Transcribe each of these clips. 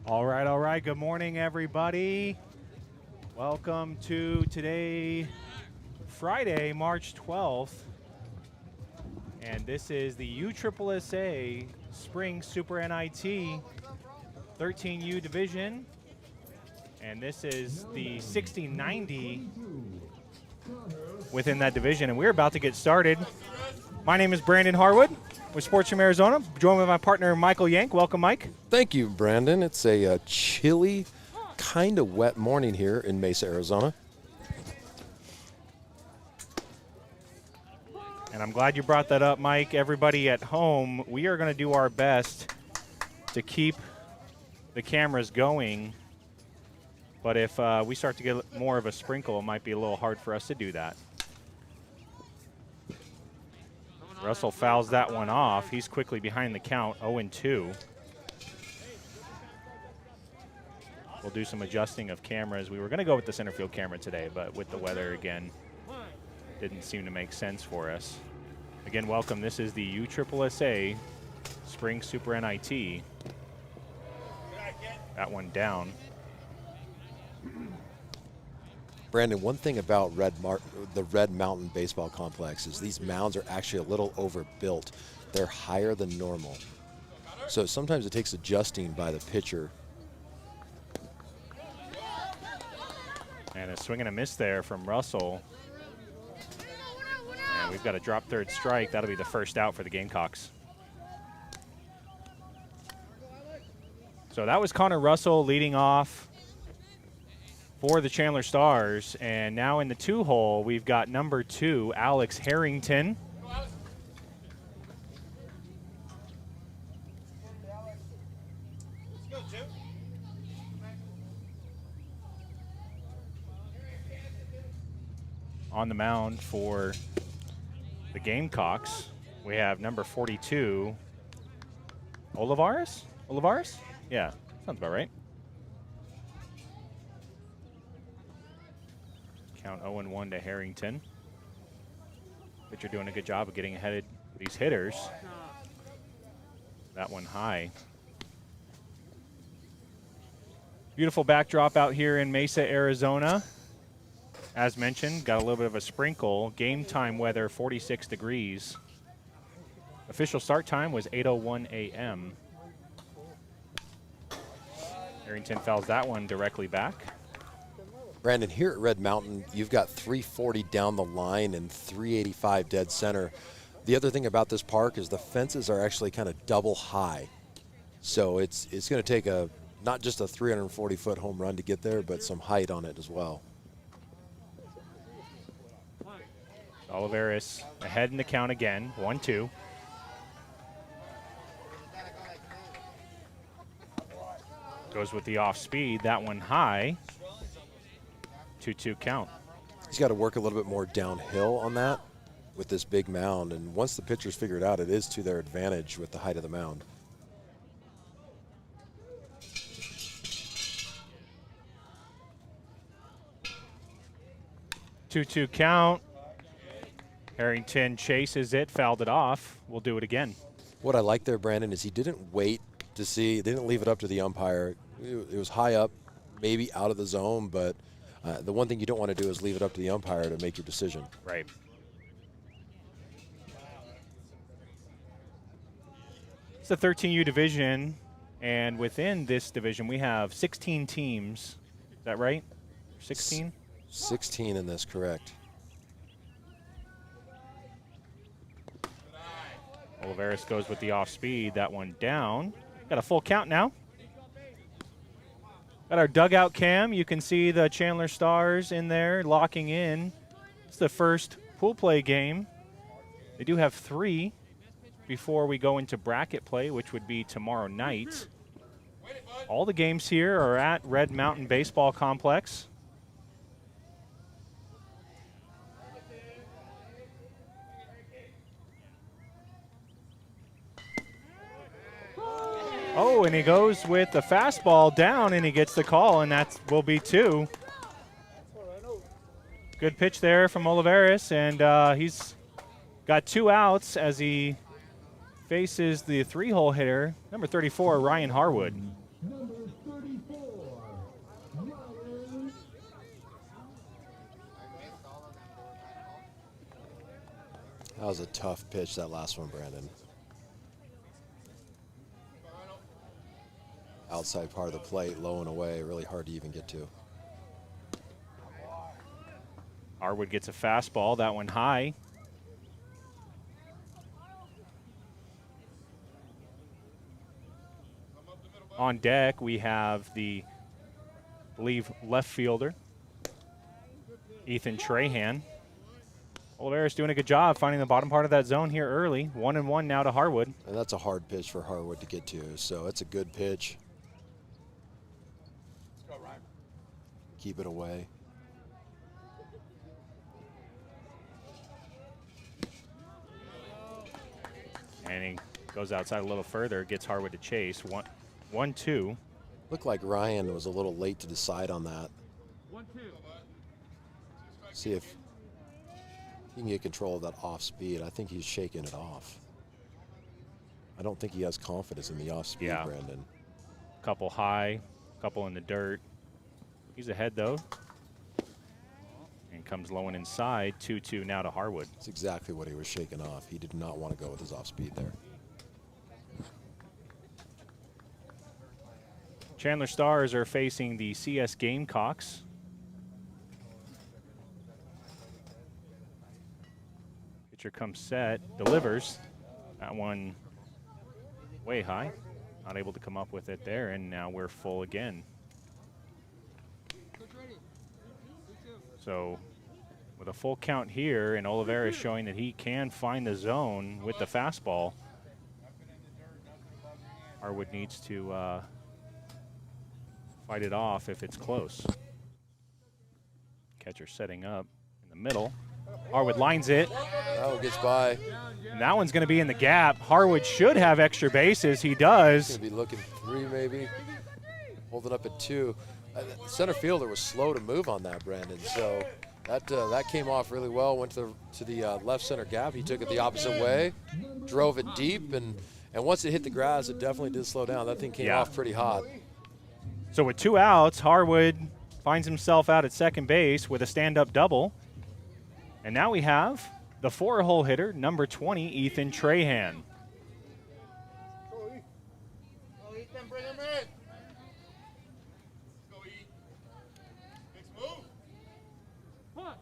All right. Good morning, everybody. Welcome to today, Friday, March 12th. And this is the USSSA Spring Super NIT 13U Division. And this is the 60-90 within that division. And we're about to get started. My name is Brandon Harwood with Sports from Arizona, joined with my partner, Michael Yank. Welcome, Mike. Thank you, Brandon. It's a chilly, kind of wet morning here in Mesa, Arizona. And I'm glad you brought that up, Mike. Everybody at home, we are going to do our best to keep the cameras going. But if we start to get more of a sprinkle, it might be a little hard for us to do that. Russell fouls that one off. He's quickly behind the count, 0-2. We'll do some adjusting of cameras. We were going to go with the center field camera today, but with the weather again, didn't seem to make sense for us. Again, welcome. This is the USSSA Spring Super NIT. That one down. Brandon, one thing about the Red Mountain Baseball Complex is these mounds are actually a little overbuilt. They're higher than normal. So sometimes it takes adjusting by the pitcher. And a swing and a miss there from Russell. And we've got a drop third strike. That'll be the first out for the Gamecocks. So that was Connor Russell leading off for the Chandler Stars. And now in the 2-hole, we've got number 2, Alex Harrington. On the mound for the Gamecocks, we have number 42, Olivares? Olivares? Yeah, sounds about right. Count 0-1 to Harrington. Pitcher doing a good job of getting ahead of these hitters. That one high. Beautiful backdrop out here in Mesa, Arizona. As mentioned, got a little bit of a sprinkle. Game time weather, 46 degrees. Official start time was 8:01 a.m. Harrington fouls that one directly back. Brandon, here at Red Mountain, you've got 340 down the line and 385 dead center. The other thing about this park is the fences are actually kind of double high. So it's going to take not just a 340-foot home run to get there, but some height on it as well. Olivares ahead in the count again, 1-2. Goes with the off speed, that one high. 2-2 count. He's got to work a little bit more downhill on that with this big mound. And once the pitchers figure it out, it is to their advantage with the height of the mound. Two count. Harrington chases it, fouled it off. We'll do it again. What I like there, Brandon, is he didn't wait to see, they didn't leave it up to the umpire. It was high up, maybe out of the zone, but the one thing you don't want to do is leave it up to the umpire to make your decision. Right. It's the 13U division, and within this division we have 16 teams. Is that right? 16? 16 in this, correct. Olivares goes with the off speed. That one down. Got a full count now. Got our dugout cam. You can see the Chandler Stars in there locking in. It's the first pool play game. They do have 3 before we go into bracket play, which would be tomorrow night. All the games here are at Red Mountain Baseball Complex. Oh, and he goes with the fastball down, and he gets the call, and that will be 2. Good pitch there from Olivares, and he's got 2 outs as he faces the 3-hole hitter, number 34, Ryan Harwood. That was a tough pitch, that last one, Brandon. Outside part of the plate, low and away, really hard to even get to. Harwood gets a fastball, that one high. On deck, we have the, I believe, left fielder, Ethan Trahan. Oliveira's doing a good job finding the bottom part of that zone here early. 1-1 now to Harwood. And that's a hard pitch for Harwood to get to, so it's a good pitch. Let's go, Ryan. Keep it away. And he goes outside a little further, gets Harwood to chase. 1-2. Looked like Ryan was a little late to decide on that. 1-2. See if he can get control of that off speed. I think he's shaking it off. I don't think he has confidence in the off speed, Yeah. Brandon. Couple high, couple in the dirt. He's ahead though. And comes low and inside. 2-2 now to Harwood. That's exactly what he was shaking off. He did not want to go with his off speed there. Chandler Stars are facing the CS Gamecocks. Pitcher comes set, delivers. That one way high. Not able to come up with it there, and now we're full again. So with a full count here, and Oliveira is showing that he can find the zone with the fastball. Harwood needs to fight it off if it's close. Catcher setting up in the middle. Harwood lines it. Oh, gets by. And that one's going to be in the gap. Harwood should have extra bases. He does. Going to be looking 3 maybe. Holding up at 2. The center fielder was slow to move on that, Brandon. So that came off really well. Went to the left center gap. He took it the opposite way, drove it deep, and once it hit the grass, it definitely did slow down. That thing came off pretty hot. So with 2 outs, Harwood finds himself out at second base with a stand-up double. And now we have the 4-hole hitter, number 20, Ethan Trahan. Go, Ethan, bring him in. Go, Ethan. Next move. What?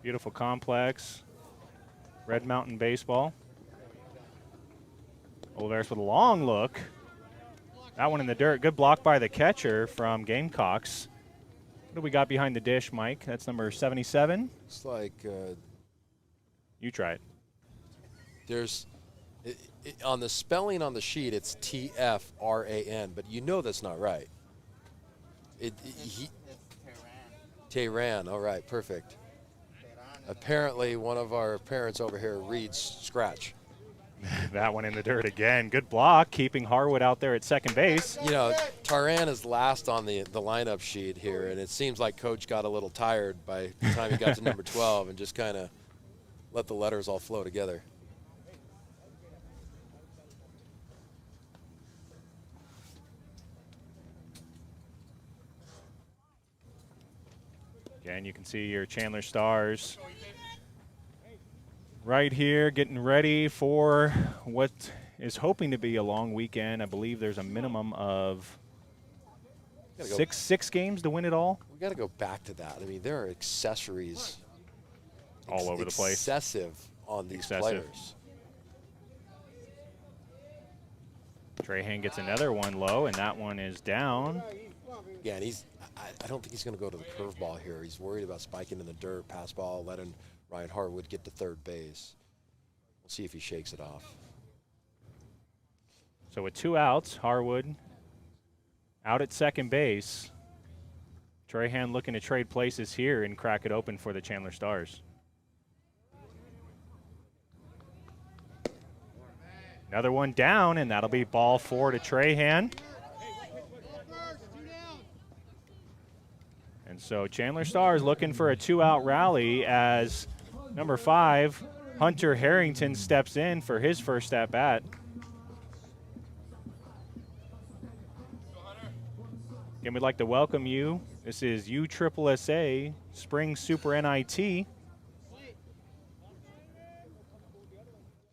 Beautiful complex. Red Mountain baseball. Oliveira's with a long look. That one in the dirt. Good block by the catcher from Gamecocks. What do we got behind the dish, Mike? That's number 77. It's like You try it. there's on the spelling on the sheet, it's T-F-R-A-N, but you know that's not right. Tehran. All right, perfect. Apparently, one of our parents over here reads scratch. That one in the dirt again. Good block, keeping Harwood out there at second base. You know, Tehran is last on the lineup sheet here, and it seems like Coach got a little tired by the time he got to number 12 and just kind of let the letters all flow together. Again, you can see your Chandler Stars right here getting ready for what is hoping to be a long weekend. I believe there's a minimum of six games to win it all. We got to go back to that. I mean, there are accessories all over the place. Excessive on these players. Trahan gets another one low, and that one is down. Yeah, and I don't think he's going to go to the curveball here. He's worried about spiking in the dirt, pass ball, letting Ryan Harwood get to third base. We'll see if he shakes it off. So with 2 outs, Harwood out at second base. Trahan looking to trade places here and crack it open for the Chandler Stars. Another one down, and that'll be ball 4 to Trahan. And so Chandler Stars looking for a 2-out rally as number 5, Hunter Harrington, steps in for his first at-bat. Again, we'd like to welcome you This is USSSA Spring Super NIT. It's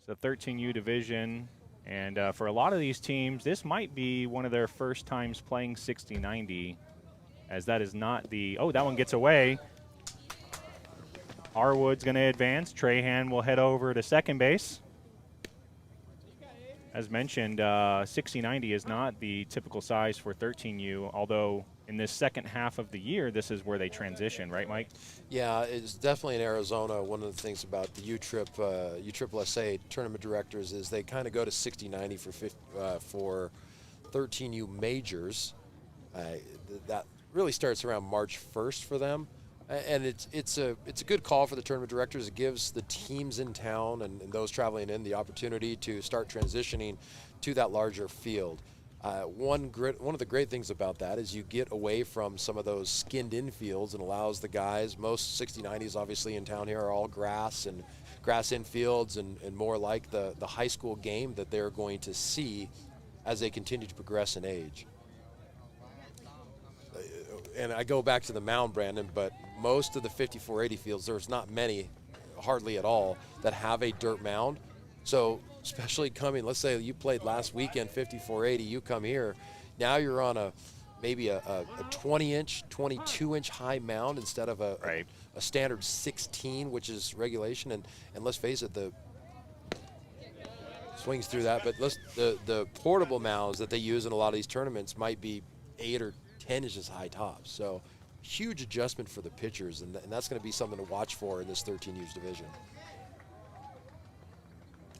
the 13U division. And for a lot of these teams, this might be one of their first times playing 60-90, as that is not the, oh, that one gets away. Harwood's going to advance. Trahan will head over to second base. As mentioned, 60-90 is not the typical size for 13U, although in this second half of the year, this is where they transition, right, Mike? Yeah, it's definitely in Arizona. One of the things about the USSSA tournament directors is they kind of go to 60-90 for 13U majors. That really starts around March 1st for them. And it's a good call for the tournament directors. It gives the teams in town and those traveling in the opportunity to start transitioning to that larger field. One of the great things about that is you get away from some of those skinned-in fields and allows the guys. Most 60-90s obviously in town here are all grass and grass-in fields and more like the high school game that they're going to see as they continue to progress in age. And I go back to the mound, Brandon, but most of the 5480 fields, there's not many, hardly at all, that have a dirt mound. So especially coming, let's say you played last weekend 5480, you come here, now you're on maybe a 20-inch, 22-inch high mound instead of a standard 16, which is regulation. And let's face it, the swings through that, but the portable mounds that they use in a lot of these tournaments might be 8 or 10 inches high tops. So huge adjustment for the pitchers, and that's going to be something to watch for in this 13U's division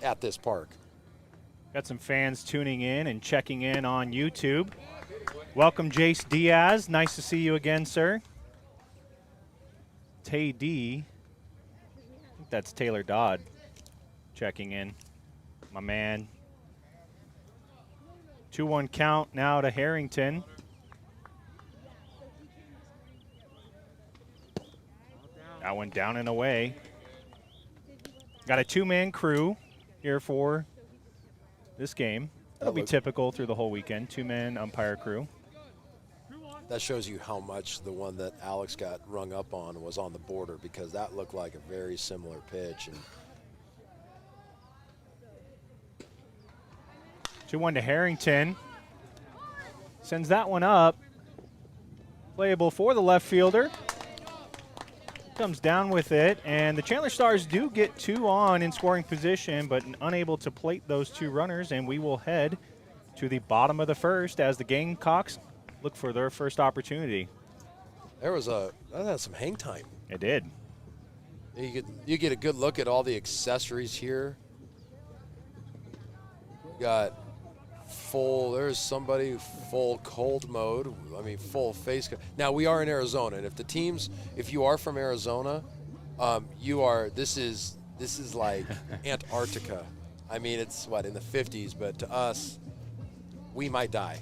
at this park. Got some fans tuning in and checking in on YouTube. Welcome, Jace Diaz. Nice to see you again, sir. Tay D, I think that's Taylor Dodd checking in. My man. 2-1 count now to Harrington. That one down and away. Got a 2-man crew here for this game. That'll be typical through the whole weekend. 2-man umpire crew. That shows you how much the one that Alex got rung up on was on the border, because that looked like a very similar pitch. And 2-1 to Harrington. Sends that one up. Playable for the left fielder. Comes down with it, and the Chandler Stars do get 2 on in scoring position, but unable to plate those 2 runners, and we will head to the bottom of the first as the Gamecocks look for their first opportunity. that had some hang time. It did. You get a good look at all the accessories here. You got there's somebody full cold mode. I mean, full face. Now we are in Arizona, and if you are from Arizona, this is like Antarctica. I mean, it's in the 50s, but to us, we might die.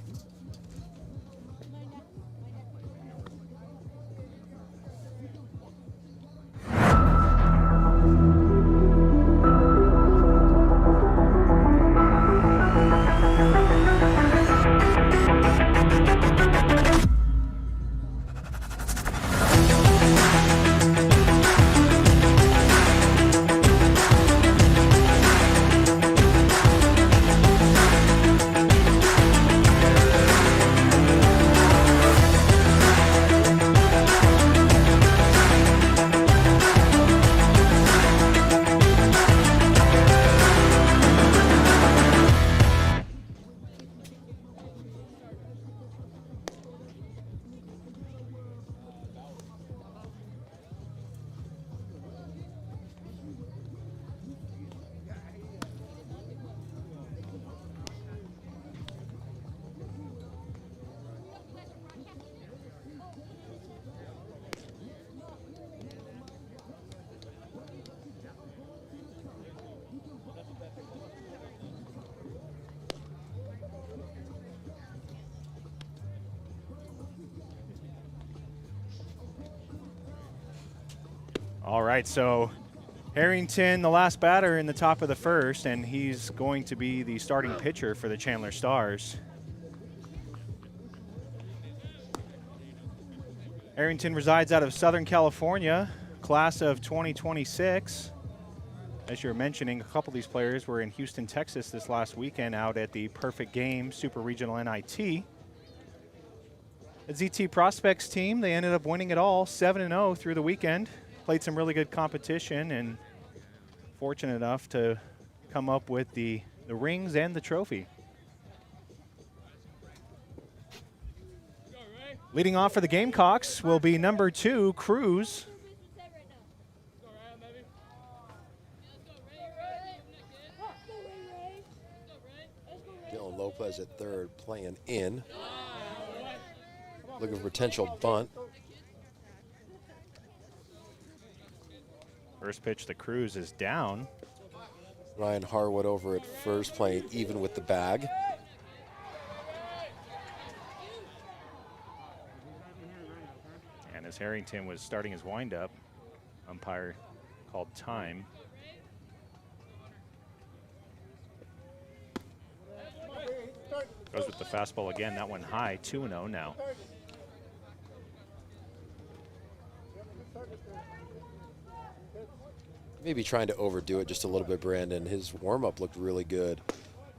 All right, so Harrington, the last batter in the top of the first, and he's going to be the starting pitcher for the Chandler Stars. Arrington resides out of Southern California, class of 2026. As you were mentioning, a couple of these players were in Houston, Texas this last weekend out at the Perfect Game Super Regional NIT. The ZT Prospects team, they ended up winning it all, 7-0 through the weekend. Played some really good competition and fortunate enough to come up with the rings and the trophy. Leading off for the Gamecocks will be number 2, Cruz. Dylan Lopez at third, playing in. Looking for potential bunt. First pitch to Cruz is down. Ryan Harwood over at first, playing even with the bag. And as Harrington was starting his windup, umpire called time. Goes with the fastball again, that one high, 2-0 now. Maybe trying to overdo it just a little bit, Brandon. His warm-up looked really good.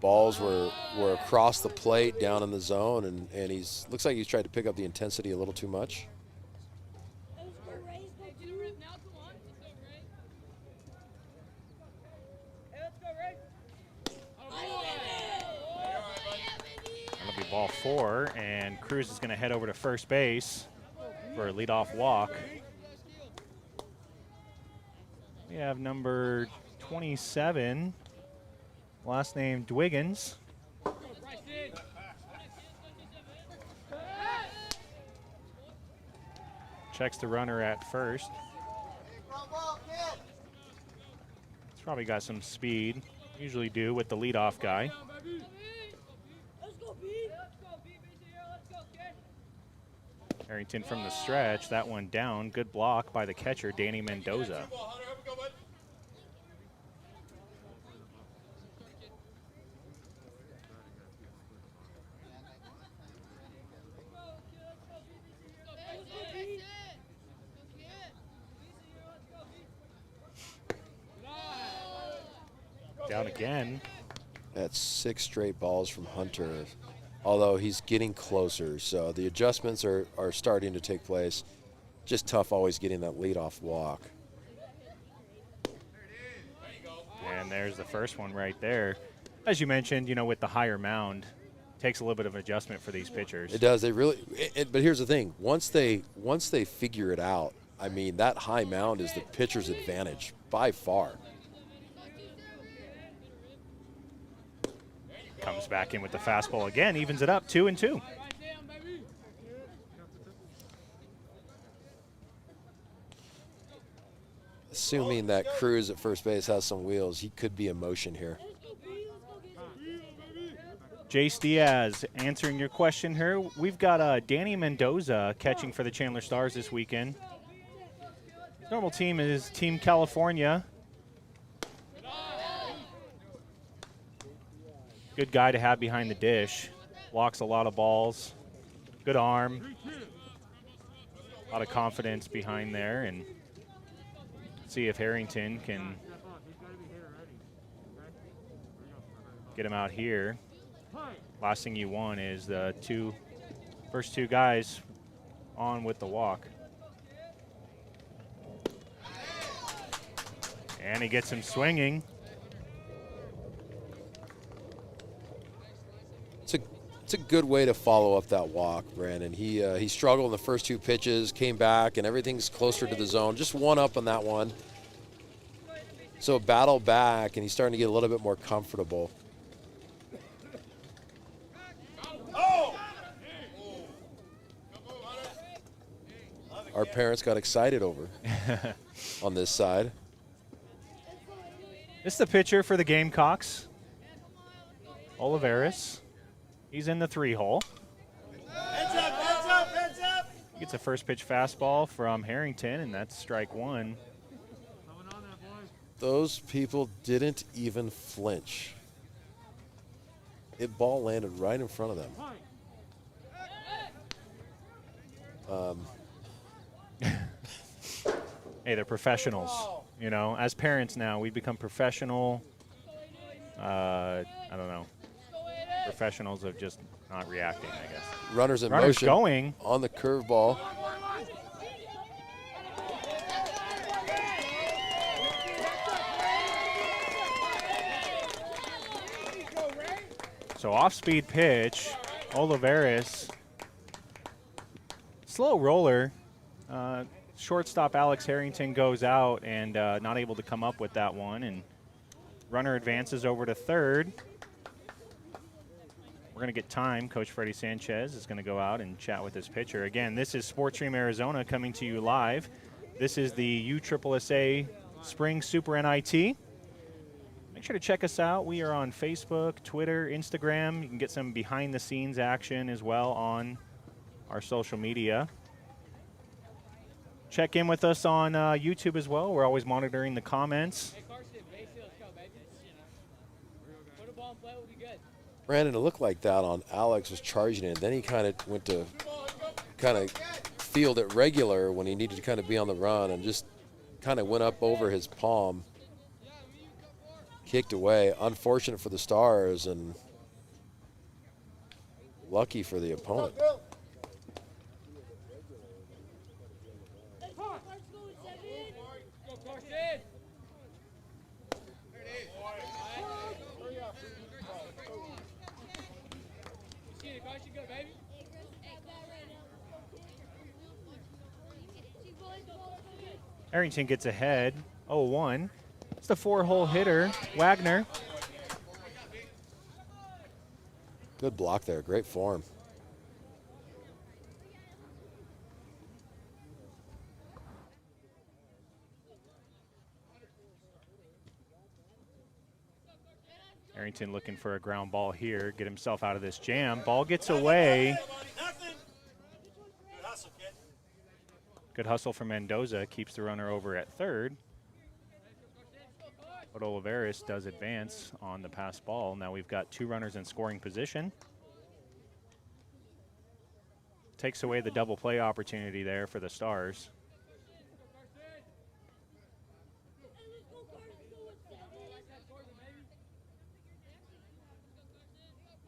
Balls were across the plate, down in the zone, and he's looks like he's tried to pick up the intensity a little too much. That'll be ball 4, and Cruz is going to head over to first base for a leadoff walk. We have number 27, last name Dwiggins. Checks the runner at first. He's probably got some speed, usually do with the leadoff guy. Harrington from the stretch, that one down. Good block by the catcher, Danny Mendoza. Down again. That's 6 straight balls from Hunter, although he's getting closer. So the adjustments are starting to take place. Just tough always getting that leadoff walk. And there's the first one right there. As you mentioned, you know, with the higher mound, takes a little bit of adjustment for these pitchers. It does. They really. But here's the thing: once they figure it out, I mean, that high mound is the pitcher's advantage by far. Comes back in with the fastball again, evens it up, 2-2. Assuming that Cruz at first base has some wheels, he could be in motion here. Jace Diaz answering your question here. We've got Danny Mendoza catching for the Chandler Stars this weekend. His normal team is Team California. Good guy to have behind the dish. Blocks a lot of balls. Good arm. A lot of confidence behind there. And see if Harrington can get him out here. Last thing you want is the first two guys on with the walk. And he gets him swinging. It's a good way to follow up that walk, Brandon. He struggled in the first 2 pitches, came back, and everything's closer to the zone. Just one up on that one. So battle back, and he's starting to get a little bit more comfortable. Our parents got excited over on this side. This is the pitcher for the Gamecocks, Olivares. He's in the 3-hole. Heads up, heads up, heads up! He gets a first pitch fastball from Harrington, and that's strike 1. Those people didn't even flinch. It ball landed right in front of them. Hey, they're professionals. You know, as parents now, we become professional. I don't know. Professionals of just not reacting, I guess. Runners in Runners motion going. on the curveball. So off-speed pitch, Olivares. Slow roller. Shortstop Alex Harrington goes out and not able to come up with that one. And runner advances over to third. We're going to get time. Coach Freddie Sanchez is going to go out and chat with his pitcher. Again, this is Sports Stream Arizona coming to you live. This is the USSSA Spring Super NIT. Make sure to check us out. We are on Facebook, Twitter, Instagram. You can get some behind-the-scenes action as well on our social media. Check in with us on YouTube as well. We're always monitoring the comments. Brandon, it looked like that on Alex was charging it. Then he kind of went to field it regular when he needed to kind of be on the run and just kind of went up over his palm. Kicked away. Unfortunate for the Stars and lucky for the opponent. Harrington gets ahead, 0-1. It's the 4-hole hitter, Wagner. Good block there, great form. Harrington looking for a ground ball here, get himself out of this jam. Ball gets away. Good hustle from Mendoza, keeps the runner over at third. But Olivares does advance on the pass ball. Now we've got two runners in scoring position. Takes away the double play opportunity there for the Stars.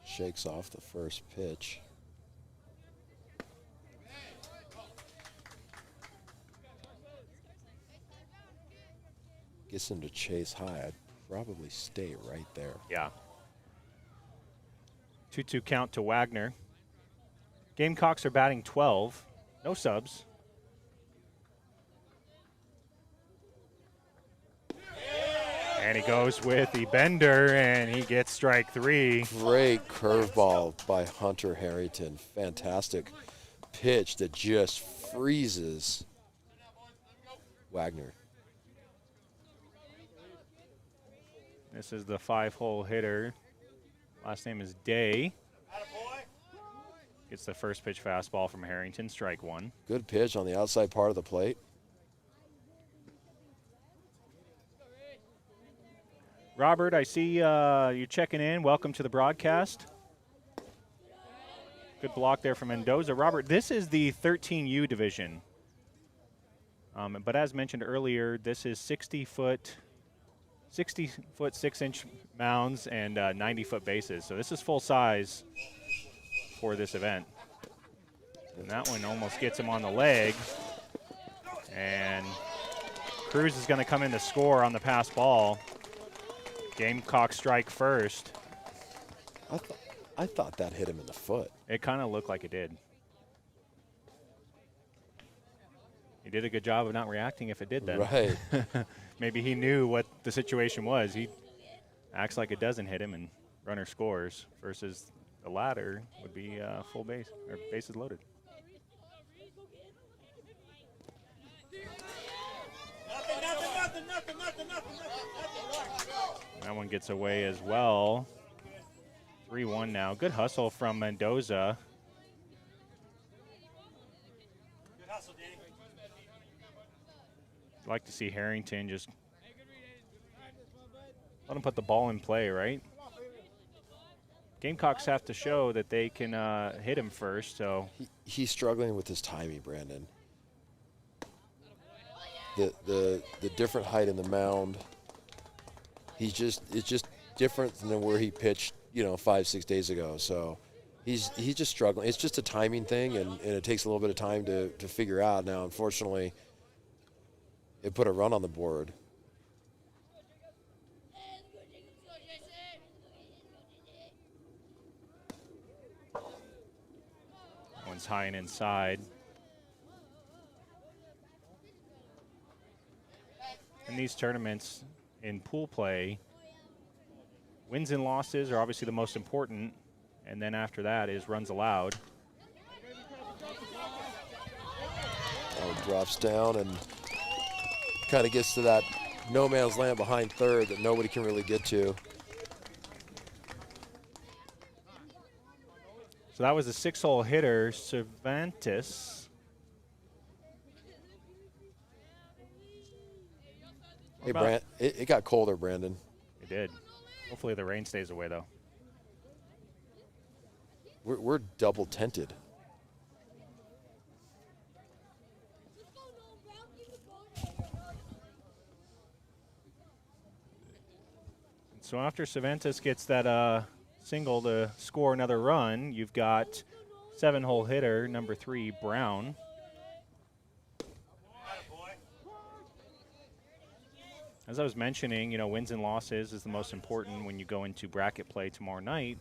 Shakes off the first pitch. Gets him to chase high. I'd probably stay right there. Yeah. 2-2 count to Wagner. Gamecocks are batting 12. No subs. And he goes with the bender, and he gets strike three. Great curveball by Hunter Harrington. Fantastic pitch that just freezes Wagner. This is the 5-hole hitter. Last name is Day. Gets the first pitch fastball from Harrington, strike one. Good pitch on the outside part of the plate. Robert, I see you checking in. Welcome to the broadcast. Good block there from Mendoza. Robert, this is the 13U division. But as mentioned earlier, this is 60-foot 6-inch mounds and 90-foot bases. So this is full size for this event. And that one almost gets him on the leg. And Cruz is going to come in to score on the pass ball. Gamecock strike first. I thought that hit him in the foot. It kind of looked like it did. He did a good job of not reacting if it did then. Right. Maybe he knew what the situation was. He acts like it doesn't hit him and runner scores versus the latter would be full base or bases loaded. Nothing. That one gets away as well. 3-1 now. Good hustle from Mendoza. Good hustle, Danny. I'd like to see Harrington just let him put the ball in play, right? Gamecocks have to show that they can hit him first, so. He's struggling with his timing, Brandon. the different height in the mound. It's just different than where he pitched, 5-6 days ago. So he's just struggling. It's just a timing thing, and it takes a little bit of time to figure out. Now, unfortunately, it put a run on the board. One's high and inside. In these tournaments in pool play, wins and losses are obviously the most important, and then after that is runs allowed. Oh, drops down and kind of gets to that no man's land behind third that nobody can really get to. So that was a 6-hole hitter, Cervantes. Hey, Brand, it got colder, Brandon. It did. Hopefully the rain stays away, though. We're double tented. So after Cervantes gets that single to score another run, you've got 7-hole hitter, number 3, Brown. As I was mentioning, wins and losses is the most important when you go into bracket play tomorrow night.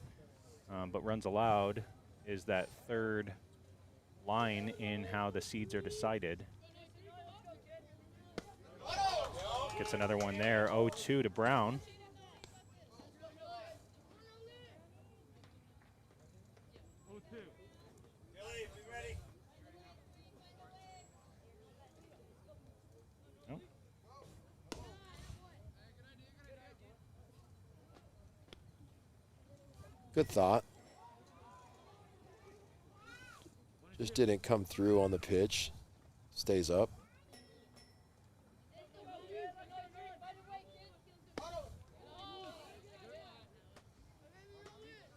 But runs allowed is that third line in how the seeds are decided. Gets another one there, 0-2 to Brown. Good thought. Just didn't come through on the pitch. Stays up.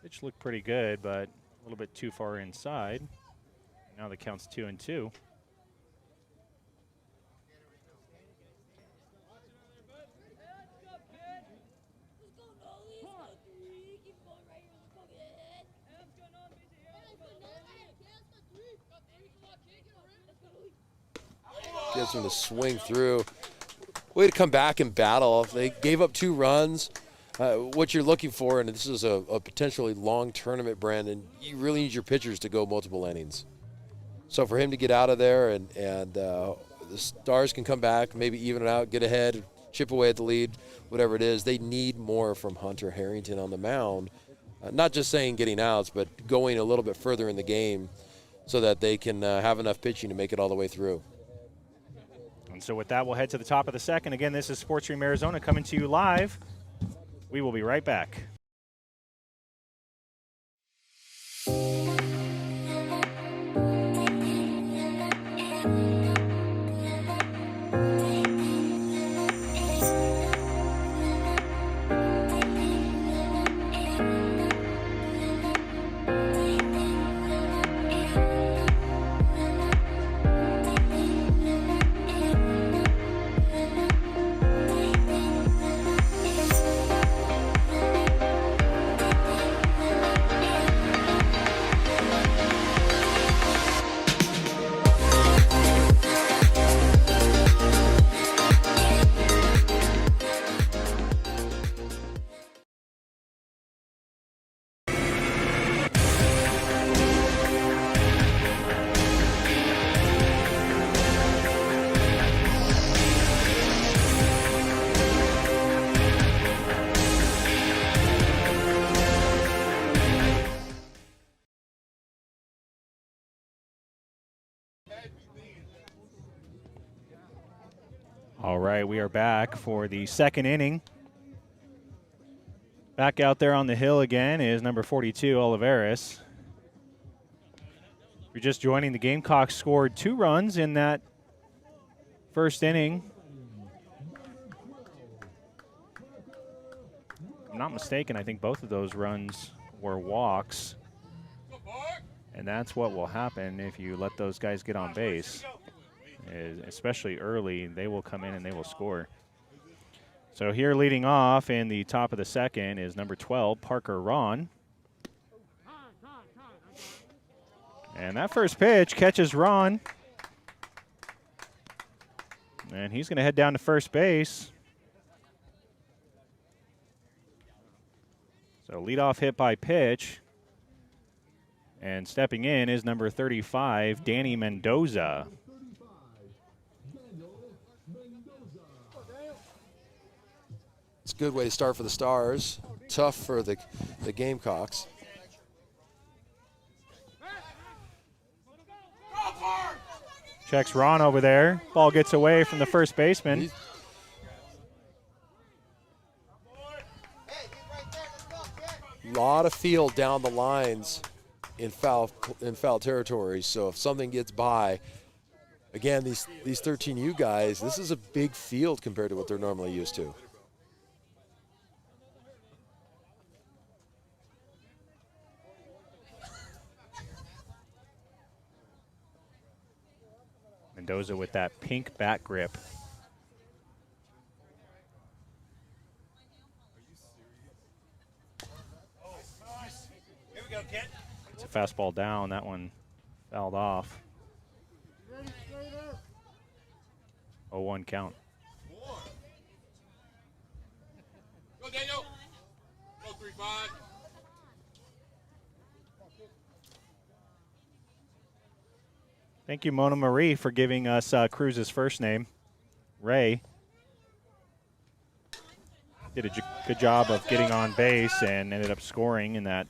Pitch looked pretty good, but a little bit too far inside. Now the count's 2-2. Gets him to swing through. Way to come back and battle. They gave up 2 runs. What you're looking for, and this is a potentially long tournament, Brandon, you really need your pitchers to go multiple innings. So for him to get out of there and the Stars can come back, maybe even it out, get ahead, chip away at the lead, whatever it is, they need more from Hunter Harrington on the mound. Not just saying getting outs, but going a little bit further in the game so that they can have enough pitching to make it all the way through. And so with that, we'll head to the top of the second. Again, this is Sports Stream Arizona coming to you live. We will be right back. All right, we are back for the second inning. Back out there on the hill again is number 42, Olivares. If you're just joining, the Gamecocks scored 2 runs in that first inning. If I'm not mistaken, I think both of those runs were walks. And that's what will happen if you let those guys get on base. especially early, they will come in and they will score. So here leading off in the top of the second is number 12, Parker Ron. And that first pitch catches Ron. And he's going to head down to first base. So leadoff hit by pitch. And stepping in is number 35, Danny Mendoza. It's a good way to start for the Stars. Tough for the Gamecocks. Checks Ron over there. Ball gets away from the first baseman. Lot of field down the lines in foul territory. So if something gets by, again, these 13U guys, this is a big field compared to what they're normally used to. Mendoza with that pink bat grip. Here we go, kid. It's a fastball down. That one fouled off. 0-1 count. Go, Daniel. Go, 3-5. Thank you, Mona Marie, for giving us Cruz's first name, Ray. Did a good job of getting on base and ended up scoring in that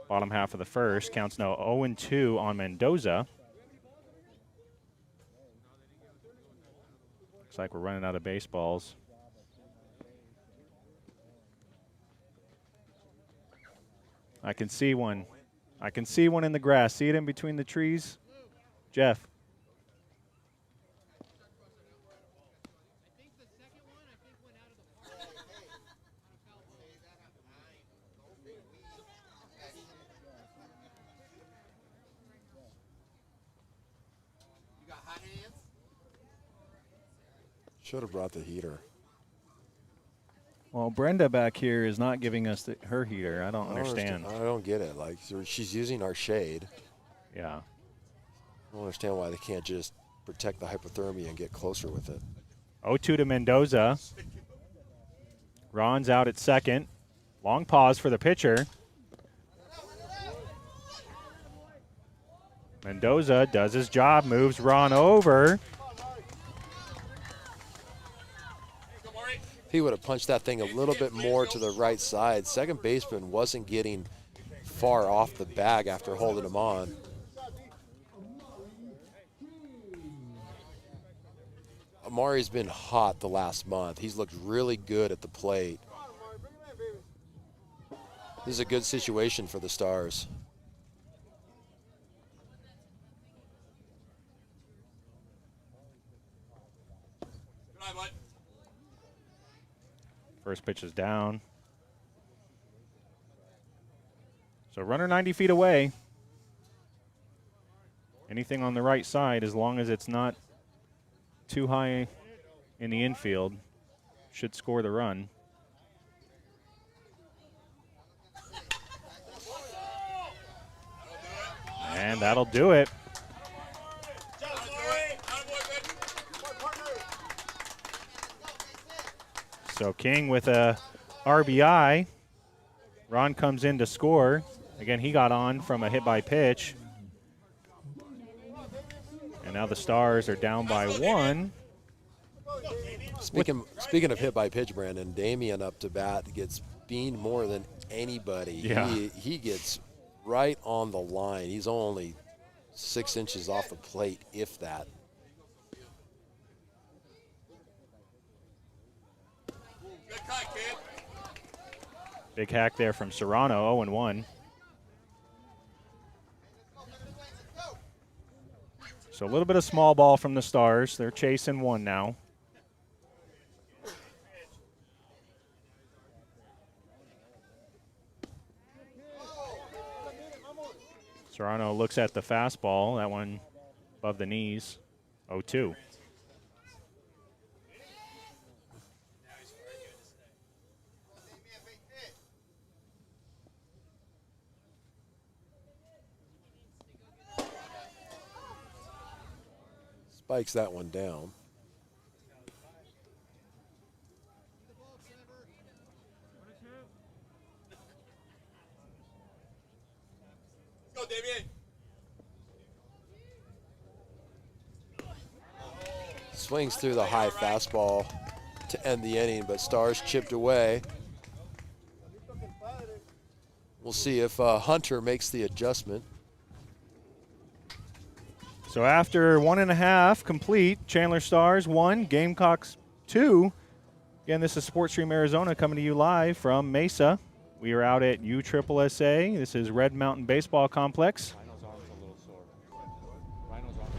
bottom half of the first. Counts now 0-2 on Mendoza. Looks like we're running out of baseballs. I can see one. I can see one in the grass. See it in between the trees? Jeff. Should have brought the heater. Well, Brenda back here is not giving us her heater. I don't understand. I don't get it. Like, she's using our shade. Yeah. I don't understand why they can't just protect the hypothermia and get closer with it. 0-2 to Mendoza. Ron's out at second. Long pause for the pitcher. Mendoza does his job, moves Ron over. He would have punched that thing a little bit more to the right side. Second baseman wasn't getting far off the bag after holding him on. Amari's been hot the last month. He's looked really good at the plate. This is a good situation for the Stars. Good night, bud. First pitch is down. So runner 90 feet away. Anything on the right side, as long as it's not too high in the infield, should score the run. And that'll do it. So King with a RBI. Ron comes in to score. Again, he got on from a hit by pitch. And now the Stars are down by 1. Speaking of hit by pitch, Brandon, Damian up to bat gets beamed more than anybody. Yeah. He gets right on the line. He's only 6 inches off the plate, if that. Good cut, kid. Big hack there from Serrano, 0-1. So a little bit of small ball from the Stars. They're chasing 1 now. Serrano looks at the fastball, that one above the knees. 0-2. Spikes that one down. Let's go, Damien. Swings through the high fastball to end the inning, but Stars chipped away. We'll see if Hunter makes the adjustment. So after 1.5 complete, Chandler Stars 1, Gamecocks 2. Again, this is Sports Stream Arizona coming to you live from Mesa. We are out at USSSA. This is Red Mountain Baseball Complex. Rhino's arm's a little sore. Rhino's arm.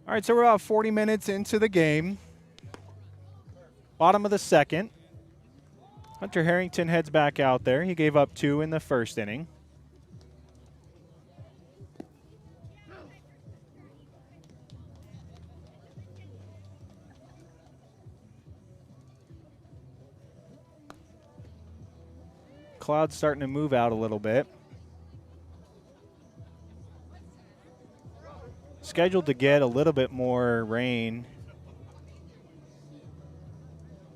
All right, so we're about 40 minutes into the game. Bottom of the second. Hunter Harrington heads back out there. He gave up 2 in the first inning. Cloud's starting to move out a little bit. Scheduled to get a little bit more rain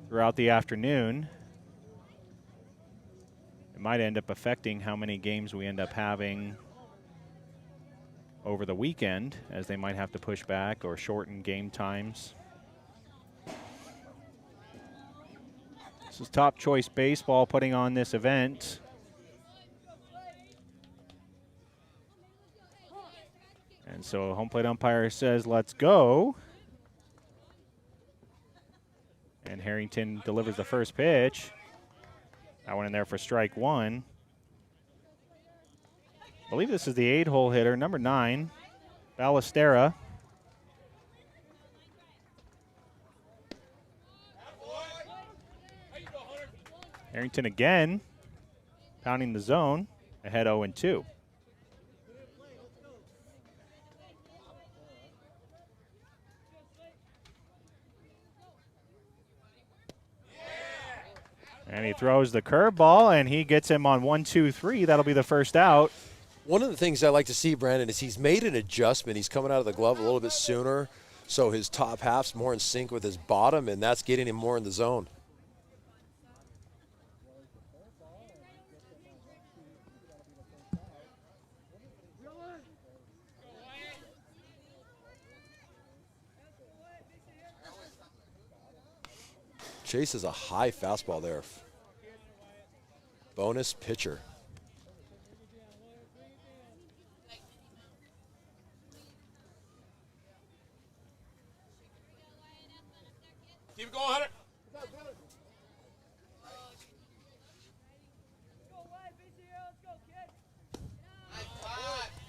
throughout the afternoon. It might end up affecting how many games we end up having over the weekend, as they might have to push back or shorten game times. This is Top Choice Baseball putting on this event. And so home plate umpire says, let's go. And Harrington delivers the first pitch. That one in there for strike 1. I believe this is the 8-hole hitter, number 9, Ballestera. Harrington again, pounding the zone, ahead 0-2. And he throws the curveball, and he gets him on 1-2-3. That'll be the first out. One of the things I like to see, Brandon, is he's made an adjustment. He's coming out of the glove a little bit sooner, so his top half's more in sync with his bottom, and that's getting him more in the zone. Chases a high fastball there. Bonus pitcher. Keep it going, Hunter.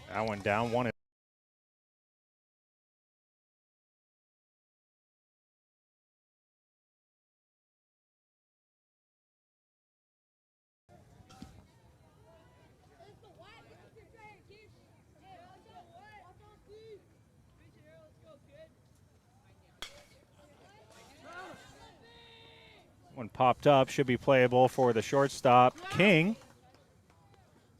That one down, 1. One popped up, should be playable for the shortstop, King.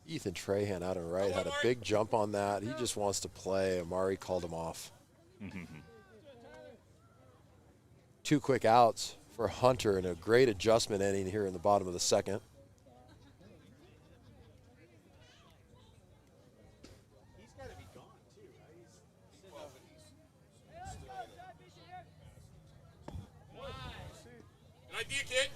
Ethan Trahan out of right had a big jump on that. He just wants to play. Amari called him off. 2 quick outs for Hunter and a great adjustment inning here in the bottom of the second. Good idea, kid.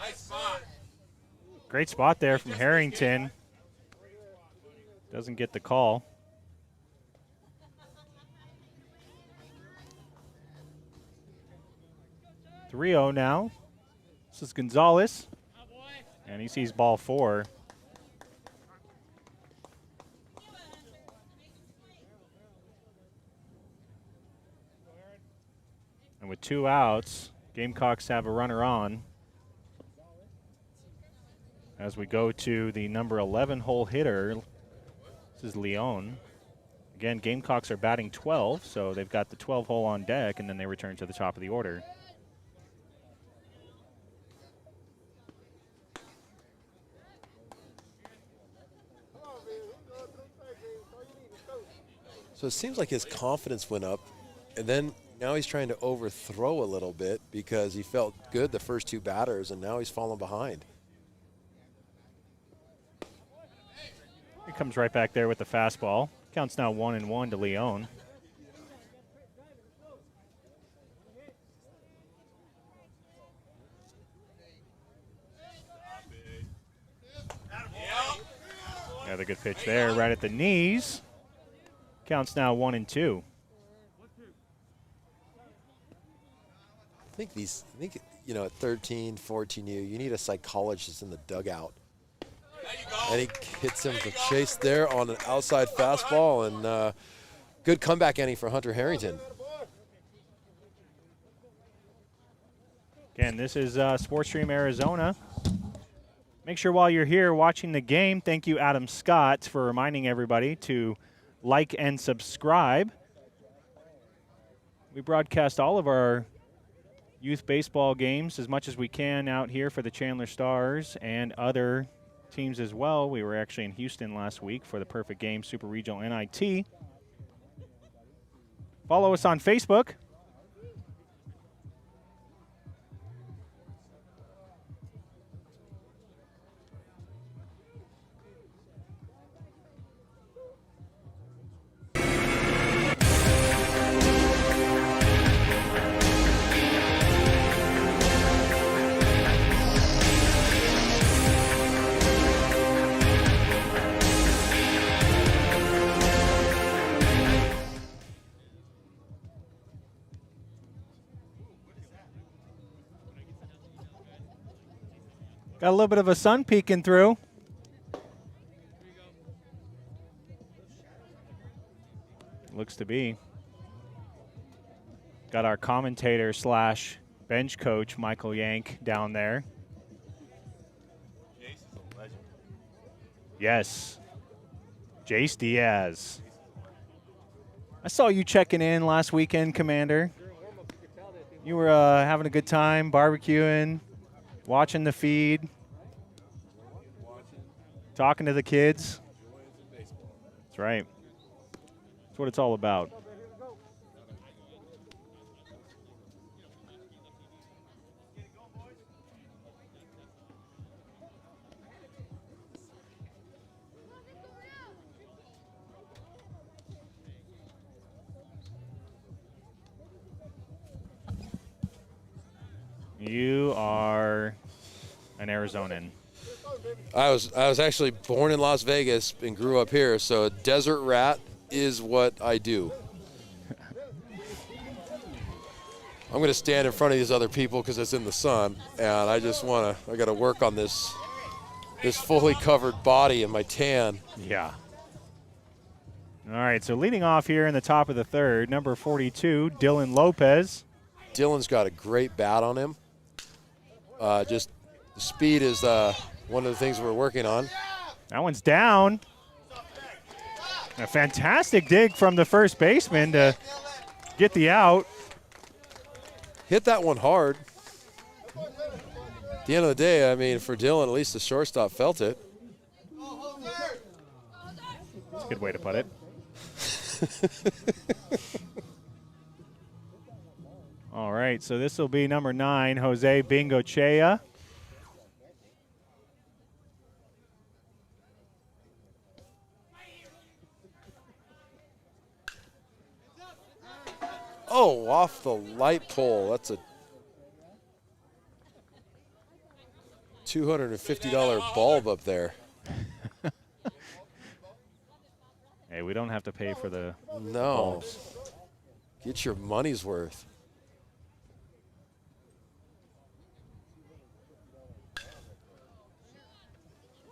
Nice spot. Great spot there from Harrington. Doesn't get the call. (3-0) now. This is Gonzalez. And he sees ball 4. And with 2 outs, Gamecocks have a runner on. As we go to the number 11 hole hitter, this is Leon. Again, Gamecocks are batting 12, so they've got the 12 hole on deck, and then they return to the top of the order. So it seems like his confidence went up, and then now he's trying to overthrow a little bit because he felt good the first 2 batters, and now he's fallen behind. He comes right back there with the fastball. Counts now 1-1 to Leon. Another good pitch there, right at the knees. Counts now 1-2. I think you know, at 13, 14, you need a psychologist in the dugout. And he hits him the chase there on an outside fastball, and good comeback inning for Hunter Harrington. Again, this is SportsStream Arizona. Make sure while you're here watching the game, thank you, Adam Scott, for reminding everybody to like and subscribe. We broadcast all of our youth baseball games as much as we can out here for the Chandler Stars and other teams as well. We were actually in Houston last week for the Perfect Game Super Regional NIT. Follow us on Facebook. Got a little bit of a sun peeking through. Looks to be. Got our commentator slash bench coach, Michael Yank, down there. Jace is a legend. Yes. Jace Diaz. I saw you checking in last weekend, Commander. You were having a good time, barbecuing, watching the feed, talking to the kids. That's right. That's what it's all about. You are an Arizonan. I was actually born in Las Vegas and grew up here, so a desert rat is what I do. I'm going to stand in front of these other people because it's in the sun, and I got to work on this fully covered body and my tan. Yeah. All right, so leading off here in the top of the third, number 42, Dylan Lopez. Dylan's got a great bat on him. Just the speed is one of the things we're working on. That one's down. A fantastic dig from the first baseman to get the out. Hit that one hard. At the end of the day, I mean, for Dylan, at least the shortstop felt it. That's a good way to put it. All right, so this will be number 9, Jose Bingochea. Oh, off the light pole. That's a $250 bulb up there. Hey, we don't have to pay for the No. bulbs. Get your money's worth.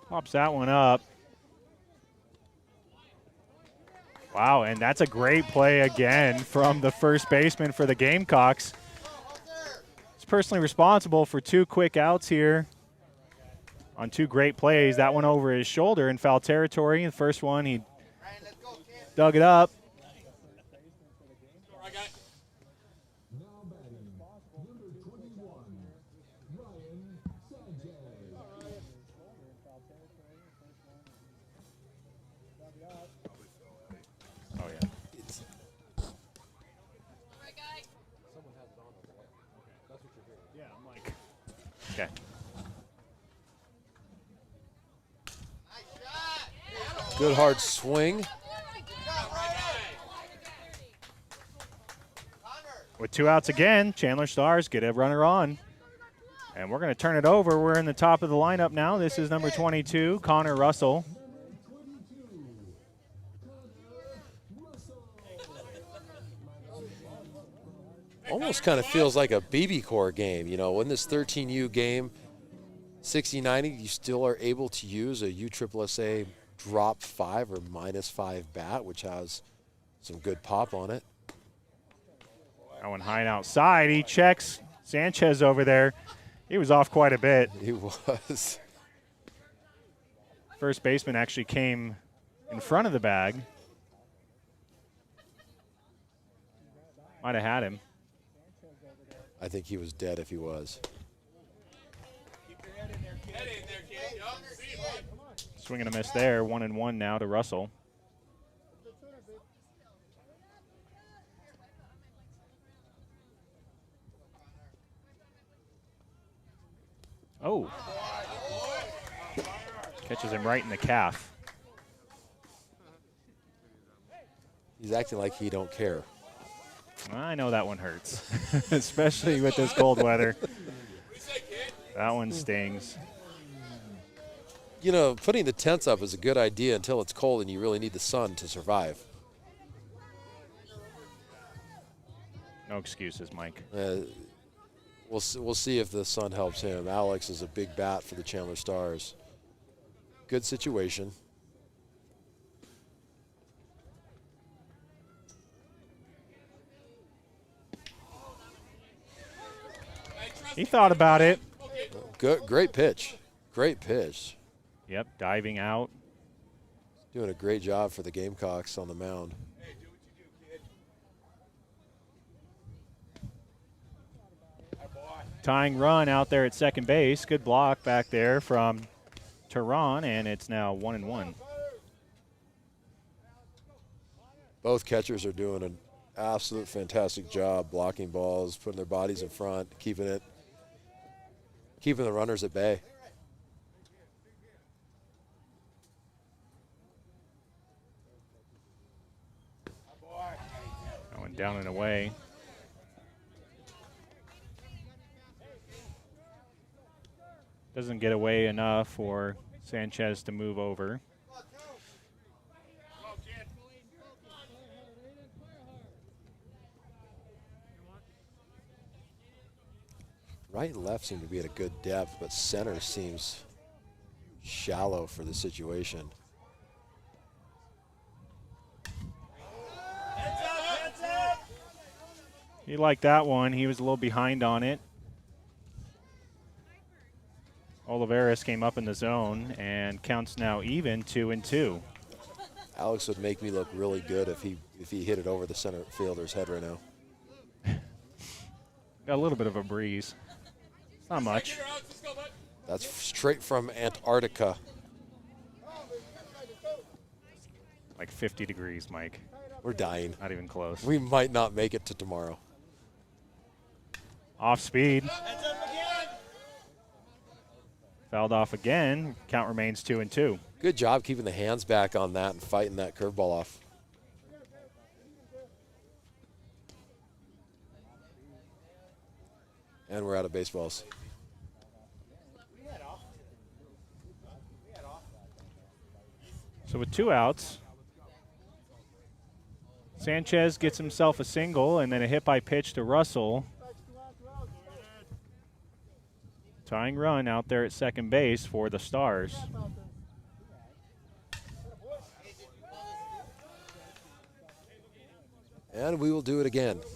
Pops that one up. Wow, and that's a great play again from the first baseman for the Gamecocks. He's personally responsible for 2 quick outs here on 2 great plays. That one over his shoulder in foul territory. The first one, he dug it up. Oh, yeah. Yeah, I'm like, okay. Good hard swing. With 2 outs again, Chandler Stars get a runner on. And we're going to turn it over. We're in the top of the lineup now. This is number 22, Connor Russell. Almost kind of feels like a BB Core game. You know, in this 13U game, 60-90, you still are able to use a USSSA drop 5 or -5 bat, which has some good pop on it. That one high and outside. He checks Sanchez over there. He was off quite a bit. He was. First baseman actually came in front of the bag. Might have had him. I think he was dead if he was. Swing and a miss there. 1-1 now to Russell. Oh. Catches him right in the calf. He's acting like he don't care. I know that one hurts, especially with this cold weather. That one stings. You know, putting the tents up is a good idea until it's cold and you really need the sun to survive. No excuses, Mike. We'll see if the sun helps him. Alex is a big bat for the Chandler Stars. Good situation. He thought about it. Good, great pitch. Great pitch. Yep, diving out. Doing a great job for the Gamecocks on the mound. Tying run out there at second base. Good block back there from Tehran, and it's now 1-1. Both catchers are doing an absolute fantastic job blocking balls, putting their bodies in front, keeping the runners at bay. That one down and away. Doesn't get away enough for Sanchez to move over. Right and left seem to be at a good depth, but center seems shallow for the situation. He liked that one. He was a little behind on it. Oliveras came up in the zone, and counts now even 2-2. Alex would make me look really good if he hit it over the center fielder's head right now. Got a little bit of a breeze. It's not much. That's straight from Antarctica. Like 50 degrees, Mike. We're dying. Not even close. We might not make it to tomorrow. Off speed. Fouled off again. Count remains 2-2. Good job keeping the hands back on that and fighting that curveball off. And we're out of baseballs. So with 2 outs, Sanchez gets himself a single and then a hit by pitch to Russell. Tying run out there at second base for the Stars. And we will do it again. I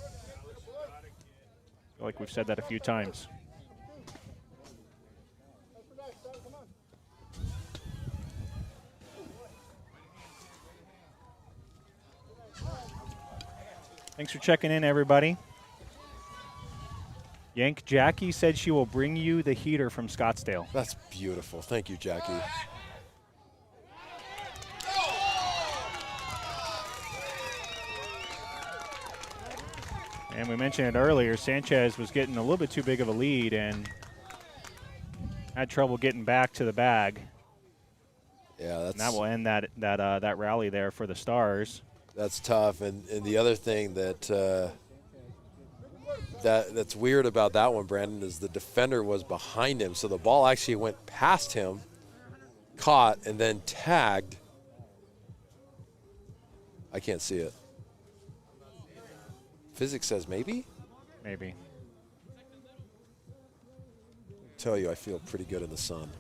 feel like we've said that a few times. Thanks for checking in, everybody. Yank Jackie said she will bring you the heater from Scottsdale. That's beautiful. Thank you, Jackie. And we mentioned it earlier, Sanchez was getting a little bit too big of a lead and had trouble getting back to the bag. Yeah, that's And that will end that rally there for the Stars. That's tough. And the other thing that's weird about that one, Brandon, is the defender was behind him, so the ball actually went past him, caught, and then tagged. I can't see it. Physics says maybe? Maybe. Tell you, I feel pretty good in the sun.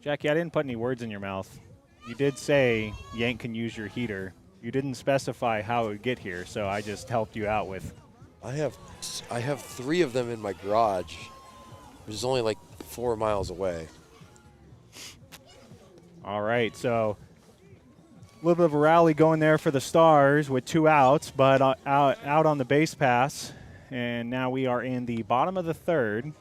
Jackie, I didn't put any words in your mouth. You did say Yank can use your heater. You didn't specify how it would get here, so I just helped you out with. I have 3 of them in my garage, which is only like 4 miles away. All right, so a little bit of a rally going there for the Stars with 2 outs, but out on the base pass. And now we are in the bottom of the 3rd.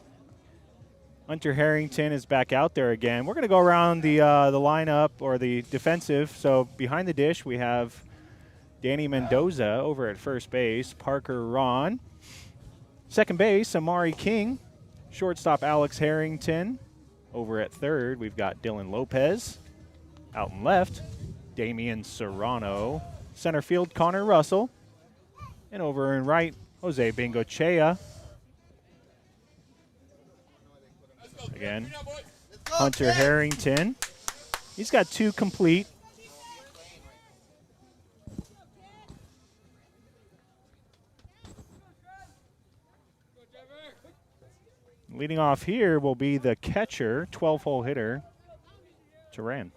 Hunter Harrington is back out there again. We're going to go around the lineup or the defensive. So behind the dish, we have Danny Mendoza over at first base, Parker Ron. Second base, Amari King. Shortstop, Alex Harrington. Over at third, we've got Dylan Lopez. Out and left, Damian Serrano. Center field, Connor Russell. And over in right, Jose Bengochea. Again, Hunter Harrington. He's got 2 complete. Leading off here will be the catcher, 12-hole hitter, Turan.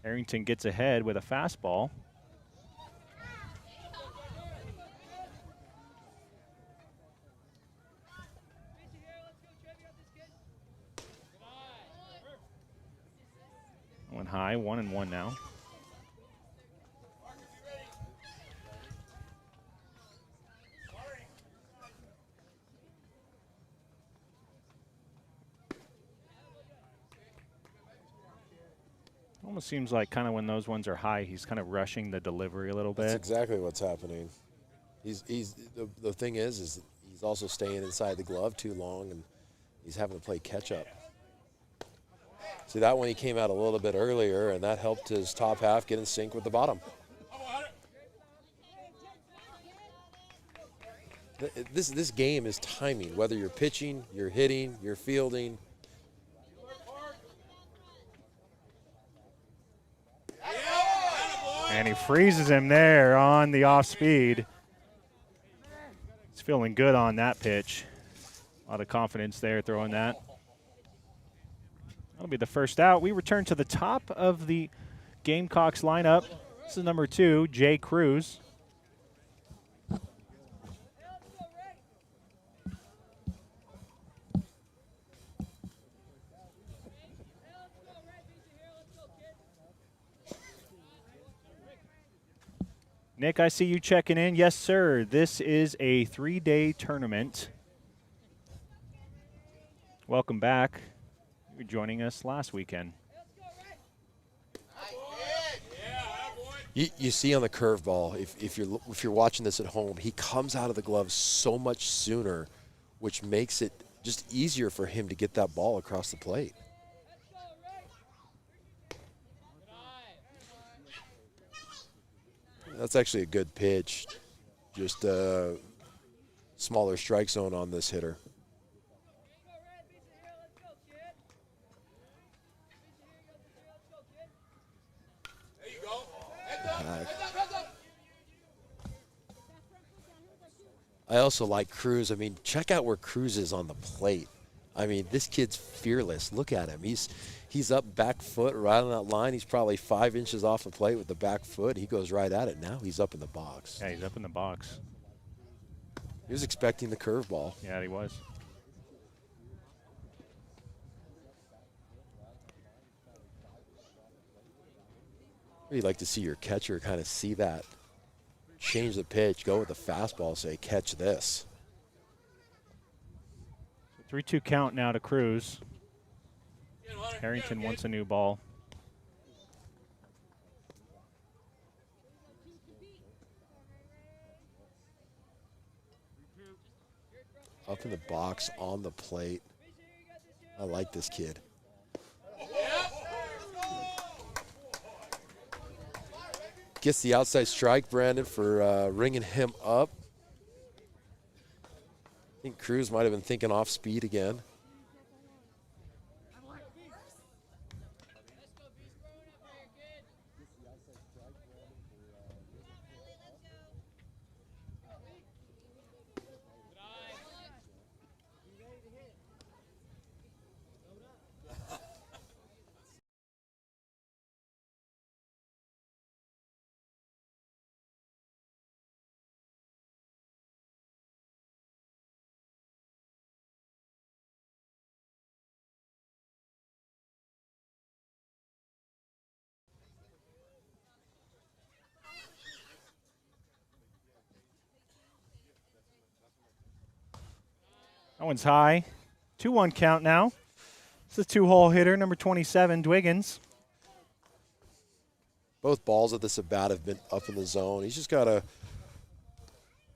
Harrington gets ahead with a fastball. One high, 1-1 now. Almost seems like kind of when those ones are high, he's kind of rushing the delivery a little bit. That's exactly what's happening. The thing is he's also staying inside the glove too long, and he's having to play catch up. See, that one he came out a little bit earlier, and that helped his top half get in sync with the bottom. This game is timing, whether you're pitching, you're hitting, you're fielding. And he freezes him there on the off speed. He's feeling good on that pitch. A lot of confidence there throwing that. That'll be the first out. We return to the top of the Gamecocks lineup. This is number 2, Jay Cruz. Nick, I see you checking in. Yes, sir. This is a 3-day tournament. Welcome back. You were joining us last weekend. You see on the curveball, if you're watching this at home, he comes out of the glove so much sooner, which makes it just easier for him to get that ball across the plate. That's actually a good pitch. Just a smaller strike zone on this hitter. There you go. Heads up. Heads up. Heads up. I also like Cruz. I mean, check out where Cruz is on the plate. I mean, this kid's fearless. Look at him. He's up back foot right on that line. He's probably 5 inches off the plate with the back foot. He goes right at it. Now he's up in the box. Yeah, he's up in the box. He was expecting the curveball. Yeah, he was. You'd like to see your catcher kind of see that. Change the pitch, go with the fastball, say, catch this. 3-2 count now to Cruz. Harrington wants a new ball. Up in the box, on the plate. I like this kid. Gets the outside strike, Brandon, for ringing him up. I think Cruz might have been thinking off speed again. That one's high. 2-1 count now. It's a 2-hole hitter, number 27, Dwiggins. Both balls at this at-bat have been up in the zone. He's just got to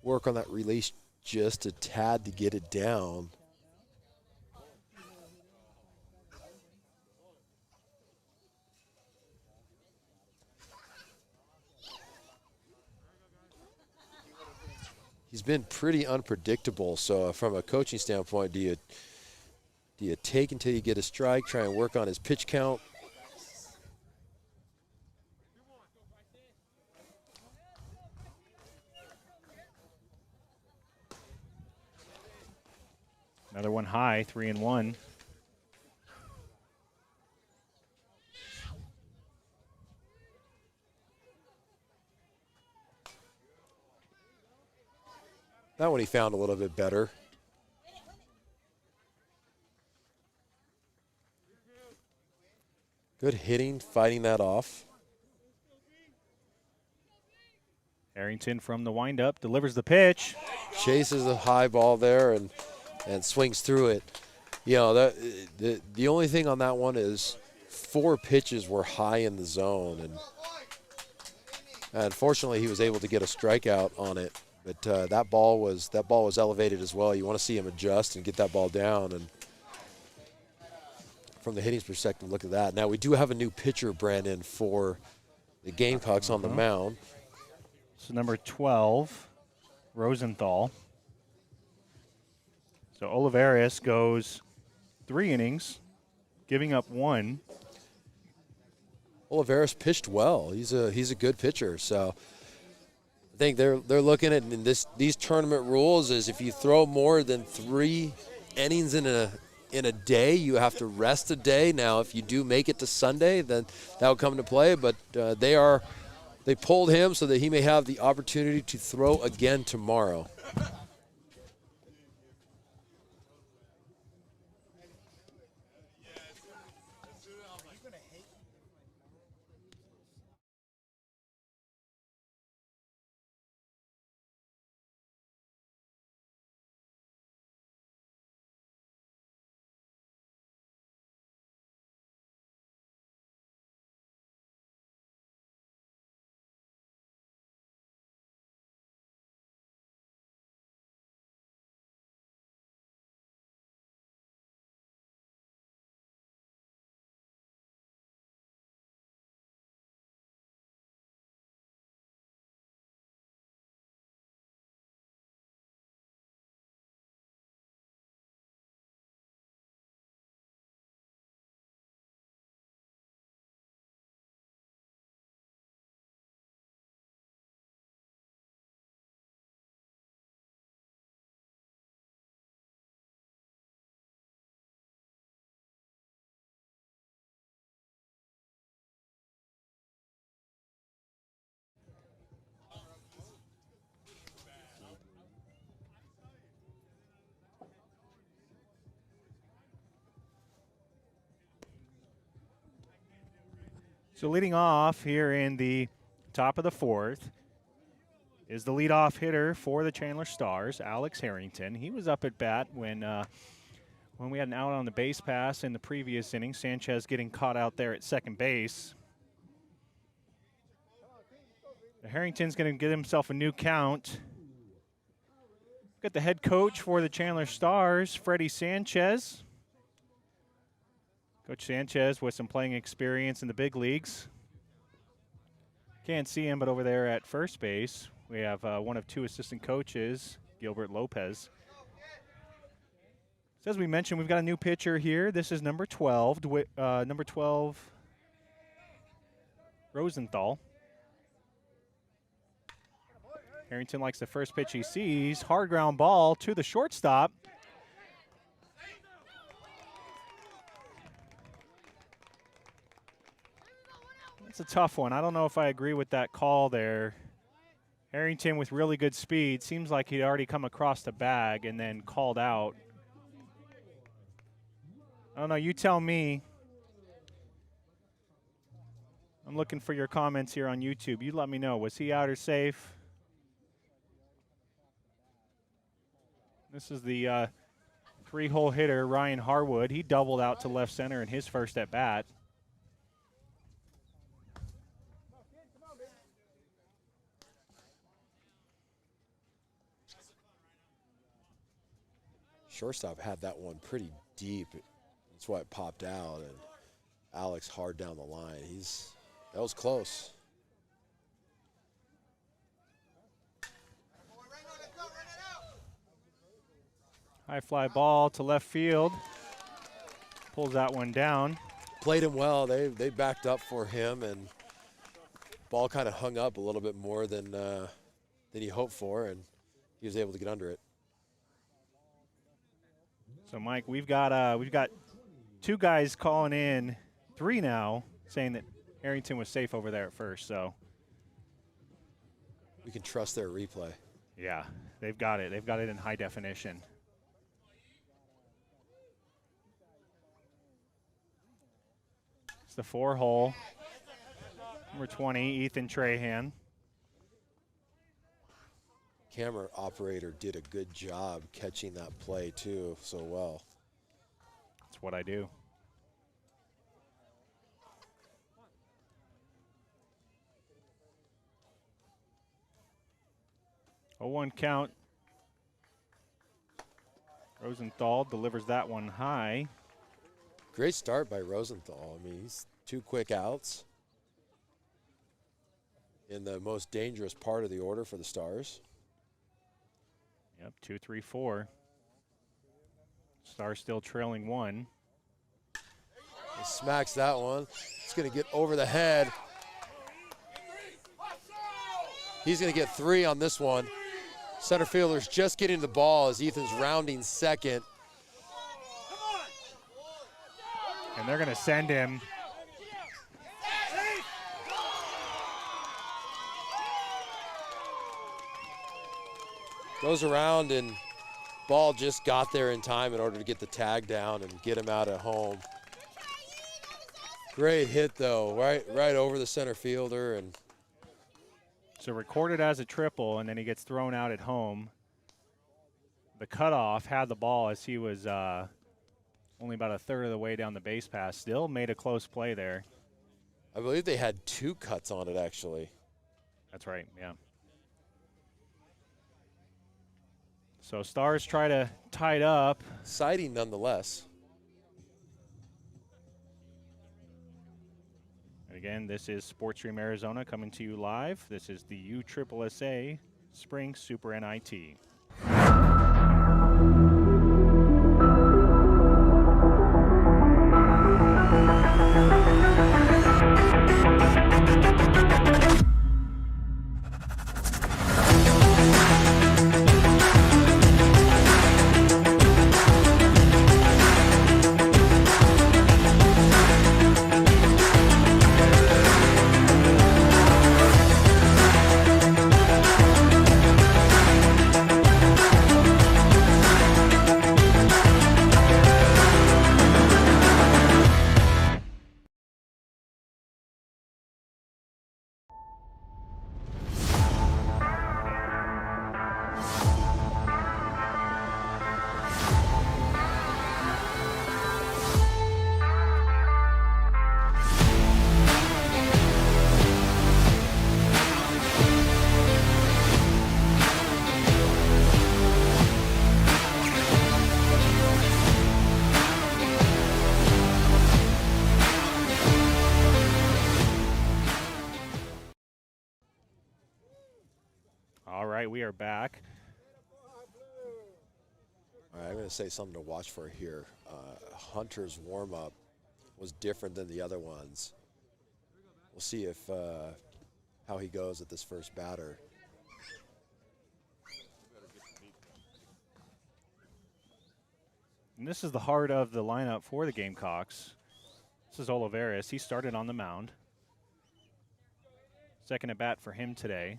work on that release just a tad to get it down. He's been pretty unpredictable, so from a coaching standpoint, do you take until you get a strike, try and work on his pitch count? Another one high, 3-1. That one he found a little bit better. Good hitting, fighting that off. Harrington from the windup delivers the pitch. Chases a high ball there and swings through it. You know, the only thing on that one is 4 pitches were high in the zone, and unfortunately he was able to get a strikeout on it. But that ball was elevated as well. You want to see him adjust and get that ball down. And from the hitting perspective, look at that. Now we do have a new pitcher, Brandon, for the Gamecocks on the mound. So number 12, Rosenthal. So Olivares goes 3 innings, giving up 1. Olivares pitched well. He's a good pitcher. So I think they're looking at in these tournament rules is if you throw more than 3 innings in a day, you have to rest a day. Now, if you do make it to Sunday, then that will come into play. But they pulled him so that he may have the opportunity to throw again tomorrow. So leading off here in the top of the fourth is the leadoff hitter for the Chandler Stars, Alex Harrington. He was up at bat when we had an out on the base pass in the previous inning. Sanchez getting caught out there at second base. Harrington's going to get himself a new count. Got the head coach for the Chandler Stars, Freddie Sanchez. Coach Sanchez with some playing experience in the big leagues. Can't see him, but over there at first base, we have one of two assistant coaches, Gilbert Lopez. So as we mentioned, we've got a new pitcher here. This is number 12, Rosenthal. Harrington likes the first pitch he sees. Hard ground ball to the shortstop. That's a tough one. I don't know if I agree with that call there. Harrington with really good speed. Seems like he'd already come across the bag and then called out. I don't know. You tell me. I'm looking for your comments here on YouTube. You let me know. Was he out or safe? This is the three-hole hitter, Ryan Harwood. He doubled out to left center in his first at-bat. Shortstop had that one pretty deep. That's why it popped out, and Alex hard down the line. That was close. High fly ball to left field. Pulls that one down. Played him well. They backed up for him, and ball kind of hung up a little bit more than he hoped for, and he was able to get under it. So, Mike, we've got two guys calling in, three now, saying that Harrington was safe over there at first. So we can trust their replay. Yeah, they've got it. They've got it in high definition. It's the 4-hole. Number 20, Ethan Trahan. Camera operator did a good job catching that play too so well. That's what I do. A 1 count. Rosenthal delivers that one high. Great start by Rosenthal. I mean, he's 2 quick outs in the most dangerous part of the order for the Stars. Yep, 2, 3, 4. Stars still trailing 1. He smacks that one. It's going to get over the head. He's going to get 3 on this one. Center fielder's just getting the ball as Ethan's rounding second. And they're going to send him. Goes around, and ball just got there in time in order to get the tag down and get him out at home. Great hit, though, right over the center fielder. And so recorded as a triple, and then he gets thrown out at home. The cutoff had the ball as he was only about a third of the way down the base pass. Still made a close play there. I believe they had 2 cuts on it, actually. That's right, yeah. So Stars try to tie it up. Exciting nonetheless. And again, this is Sportstream Arizona coming to you live. This is the USSSA Spring Super NIT. right, we are back. All right, I'm going to say something to watch for here. Hunter's warm-up was different than the other ones. We'll see if how he goes at this first batter. And this is the heart of the lineup for the Gamecocks. This is Olivares. He started on the mound. Second at bat for him today.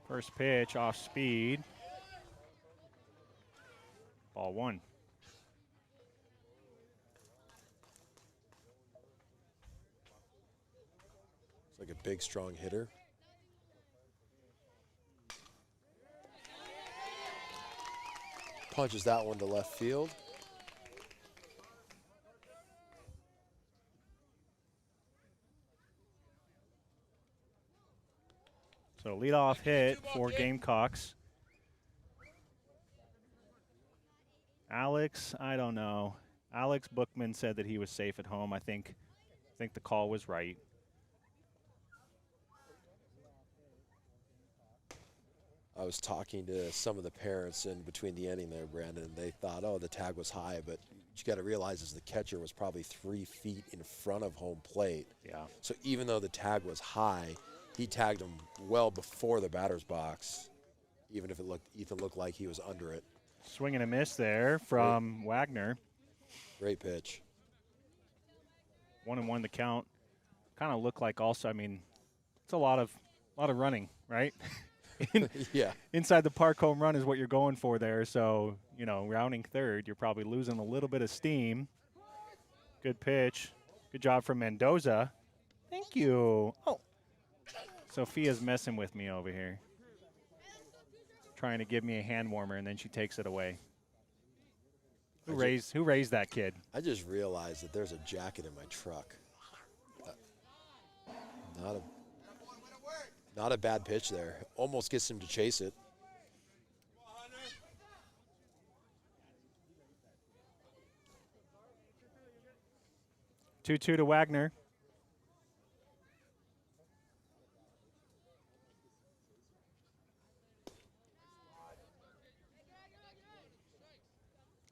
First pitch off speed. Ball one. It's like a big, strong hitter. Punches that one to left field. So leadoff hit for Gamecocks. Alex, I don't know. Alex Bookman said that he was safe at home. I think the call was right. I was talking to some of the parents in between the inning there, Brandon, and they thought, oh, the tag was high, but what you got to realize is the catcher was probably 3 feet in front of home plate. Yeah. So even though the tag was high, he tagged him well before the batter's box, even if it looked like he was under it. Swing and a miss there from Wagner. Great pitch. 1-1 the count. Kind of looked like also, I mean, it's a lot of running, right? Yeah. Inside the park home run is what you're going for there. So, you know, rounding third, you're probably losing a little bit of steam. Good pitch. Good job from Mendoza. Thank you. Oh. Sophia's messing with me over here. Trying to give me a hand warmer, and then she takes it away. Who raised that kid? I just realized that there's a jacket in my truck. Not a bad pitch there. Almost gets him to chase it. Two-two to Wagner.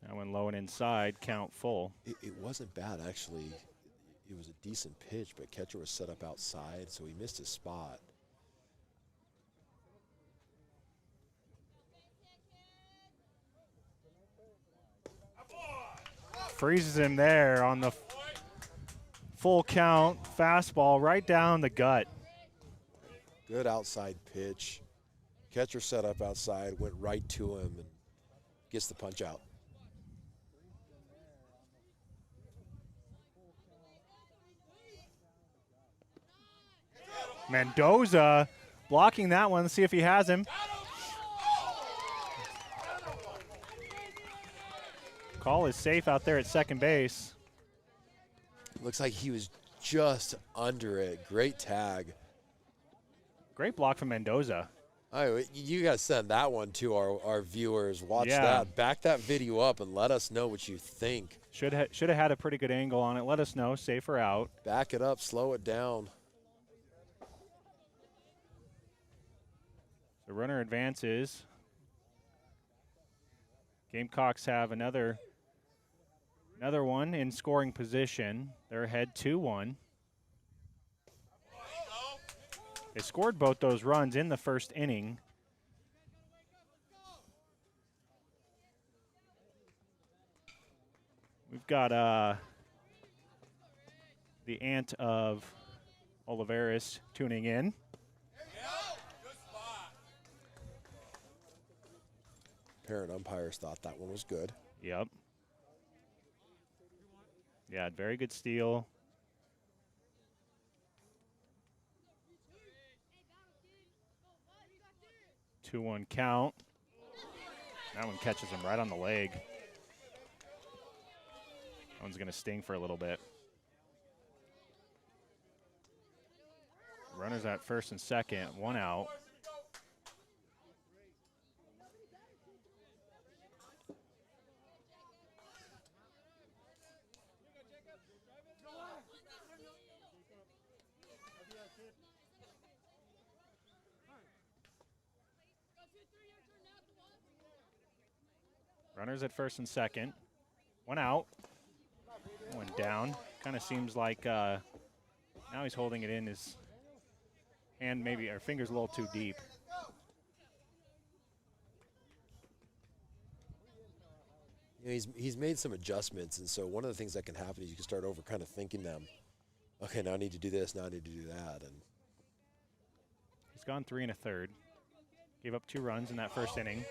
That one low and inside, count full. It wasn't bad, actually. It was a decent pitch, but catcher was set up outside, so he missed his spot. Freezes him there on the full count. Fastball right down the gut. Good outside pitch. Catcher set up outside, went right to him, and gets the punch out. Mendoza blocking that one. Let's see if he has him. Call is safe out there at second base. Looks like he was just under it. Great tag. Great block from Mendoza. You got to send that one to our viewers. Watch Yeah. that. Back that video up and let us know what you think. Should have had a pretty good angle on it. Let us know. Safe or out. Back it up. Slow it down. The runner advances. Gamecocks have another one in scoring position. They're ahead 2-1. They scored both those runs in the first inning. We've got the aunt of Olivares tuning in. Parent umpires thought that one was good. Yep. Yeah, very good steal. Two one count. That one catches him right on the leg. That one's going to sting for a little bit. Runners at first and second, one out. Runners at first and second. One out. One down. Kind of seems like now he's holding it in his hand, maybe, or fingers a little too deep. You know, he's made some adjustments, and so one of the things that can happen is you can start over kind of thinking them. Okay, now I need to do this, now I need to do that. And he's gone 3 1/3. Gave up 2 runs in that first inning.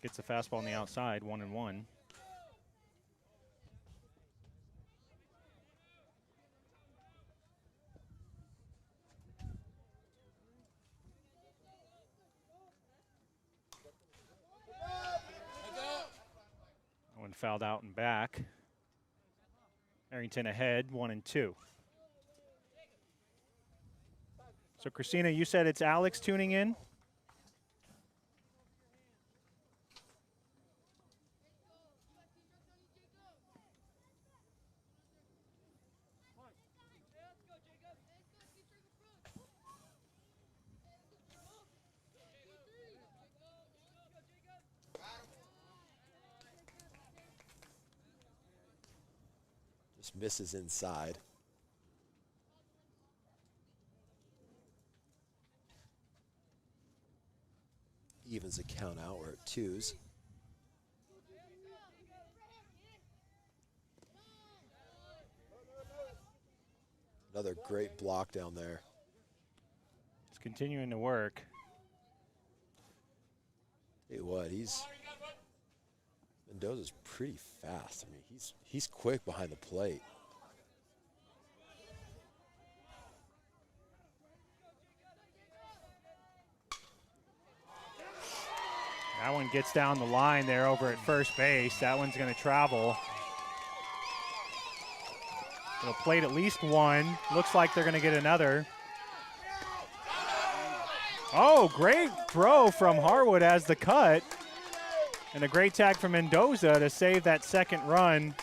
Gets the fastball on the outside, 1-1. One fouled out and back. Arrington ahead, 1-2. So, Christina, you said it's Alex tuning in? just misses inside. Evens the count out. We're at 2s. Another great block down there. It's continuing to work. Tell you what, Mendoza's pretty fast. I mean, he's quick behind the plate. That one gets down the line there over at first base. That one's going to travel. It'll plate at least one. Looks like they're going to get another. Oh, great throw from Harwood as the cut. And a great tag from Mendoza to save that second run.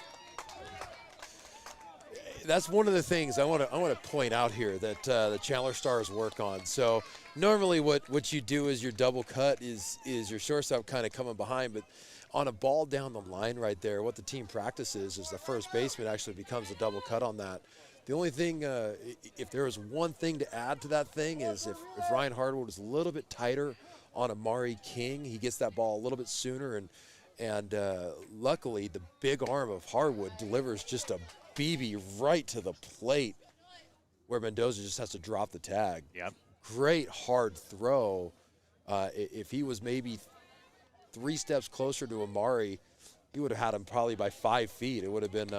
That's one of the things I want to point out here that the Chandler Stars work on. So normally what you do is your double cut is your shortstop kind of coming behind, but on a ball down the line right there, what the team practices is the first baseman actually becomes a double cut on that. The only thing, if there was one thing to add to that thing, is if Ryan Harwood is a little bit tighter on Amari King, he gets that ball a little bit sooner, and luckily the big arm of Harwood delivers just a BB right to the plate where Mendoza just has to drop the tag. Yep. Great hard throw. If he was maybe 3 steps closer to Amari, he would have had him probably by 5 feet. It would have been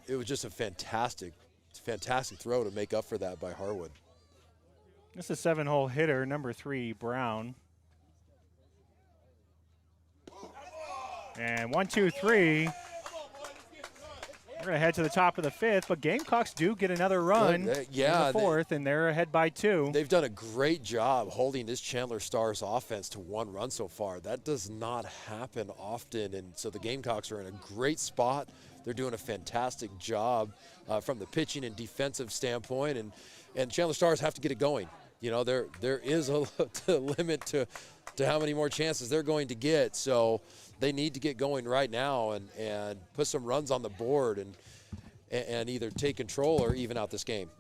it was just a fantastic throw to make up for that by Harwood. This is a 7-hole hitter, number 3, Brown. And 1, 2, 3. We're going to head to the top of the 5th, but Gamecocks do get another run in the 4th, and they're ahead by 2. They've done a great job holding this Chandler Stars offense to 1 run so far. That does not happen often, and so the Gamecocks are in a great spot. They're doing a fantastic job from the pitching and defensive standpoint, and Chandler Stars have to get it going. You know, there is a limit to how many more chances they're going to get, so they need to get going right now and put some runs on the board and either take control or even out this game.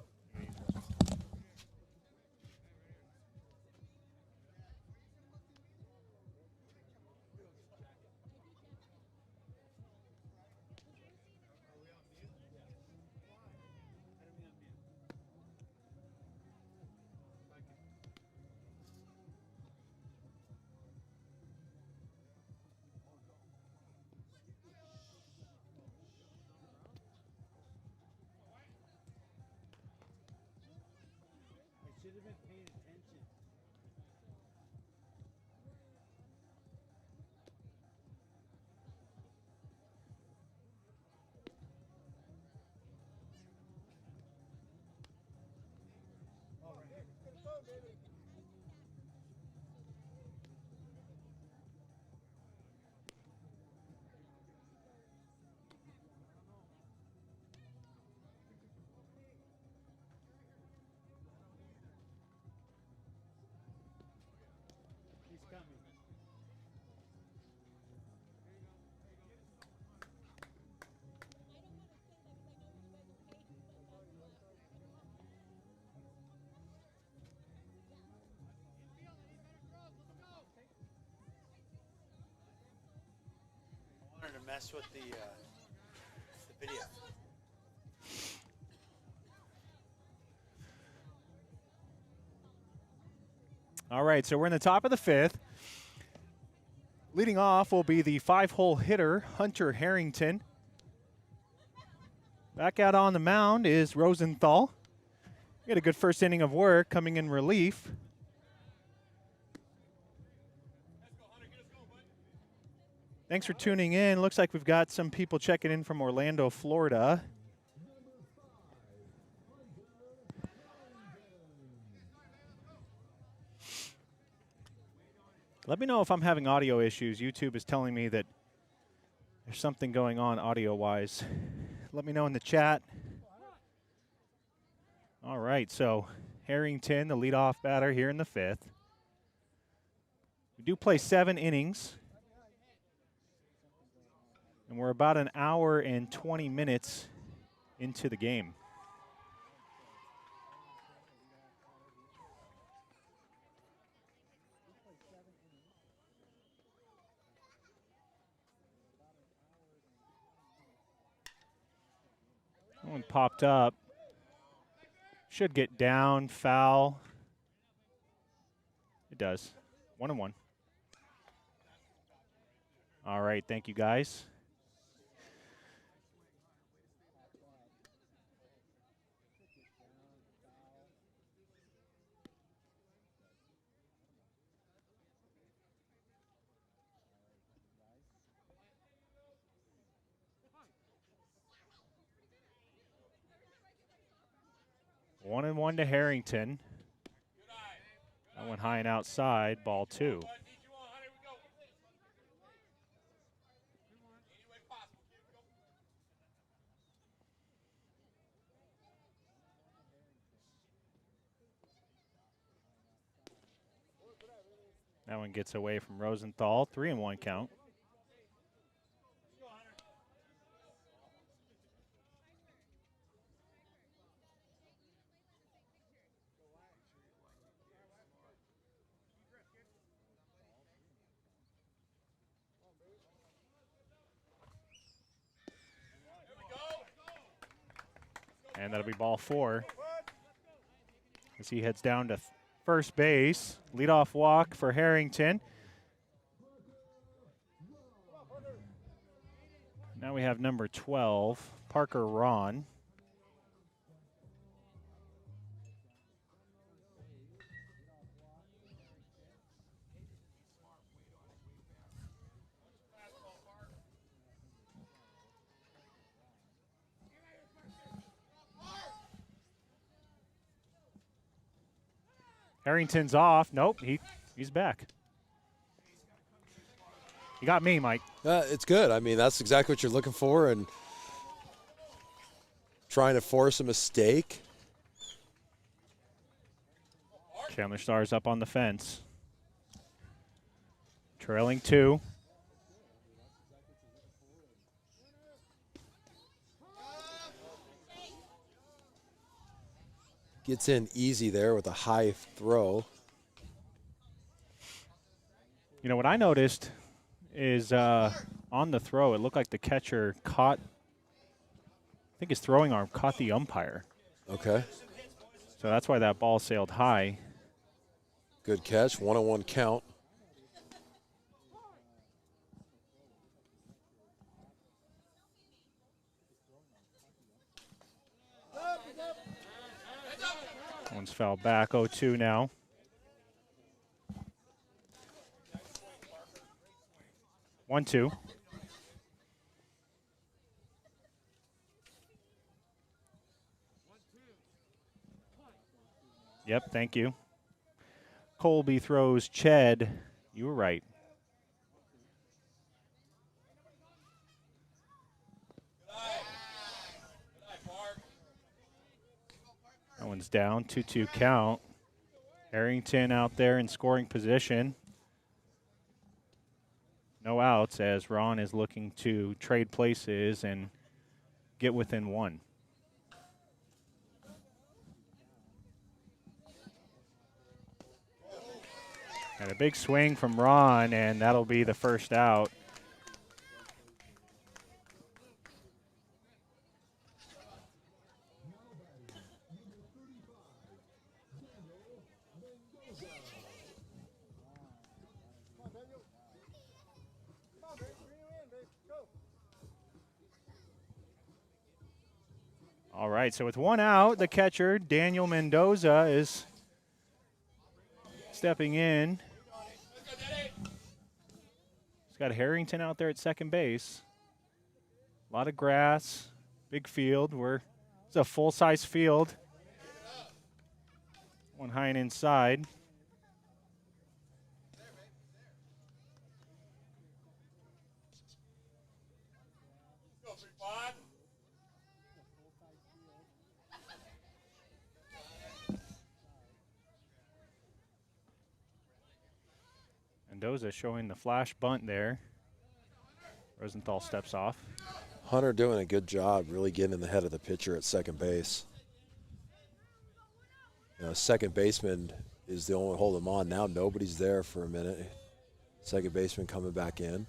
mess with the video. All right, so we're in the top of the 5th. Leading off will be the 5-hole hitter, Hunter Harrington. Back out on the mound is Rosenthal. He had a good first inning of work coming in relief. Thanks for tuning in. Looks like we've got some people checking in from Orlando, Florida. Let me know if I'm having audio issues. YouTube is telling me that there's something going on audio-wise. Let me know in the chat. All right, so Harrington, the leadoff batter here in the 5th. We do play 7 innings. And we're about an hour and 20 minutes into the game. One popped up. Should get down, foul. It does. 1-1. All right, thank you guys. One and one to Harrington. That went high and outside, ball 2. That one gets away from Rosenthal. 3-1 count. And that'll be ball 4 as he heads down to first base. Leadoff walk for Harrington. Now we have number 12, Parker Ron. Harrington's off. Nope, he's back. You got me, Mike. It's good. I mean, that's exactly what you're looking for, and trying to force a mistake. Chandler Stars up on the fence. Trailing 2. Gets in easy there with a high throw. You know, what I noticed is on the throw, it looked like the catcher caught, I think his throwing arm caught the umpire. Okay. So that's why that ball sailed high. Good catch, 1-1 count. One's foul back, 0-2 now. One, 2. Yep, thank you. Colby throws Ched. You were right. That one's down, 2-2 count. Harrington out there in scoring position. No outs as Ron is looking to trade places and get within 1. And a big swing from Ron, and that'll be the first out. All right, so with one out, the catcher, Daniel Mendoza, is stepping in. He's got Harrington out there at second base. A lot of grass, big field. It's a full-size field. One high and inside. Mendoza showing the flash bunt there. Rosenthal steps off. Hunter doing a good job really getting in the head of the pitcher at second base. You know, second baseman is the only one holding him on. Now nobody's there for a minute. Second baseman coming back in.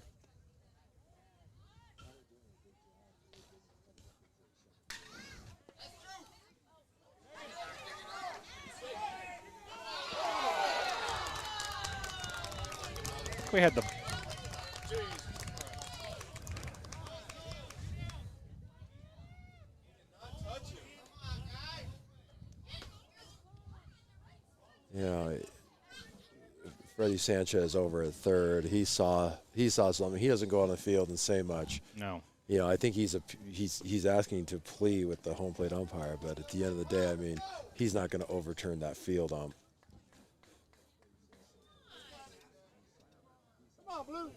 We had the Freddie Sanchez over at third. He saw something. He doesn't go on the field and say much. No. You know, I think he's asking to plea with the home plate umpire, but at the end of the day, I mean, he's not going to overturn that field ump. Come on, Blue.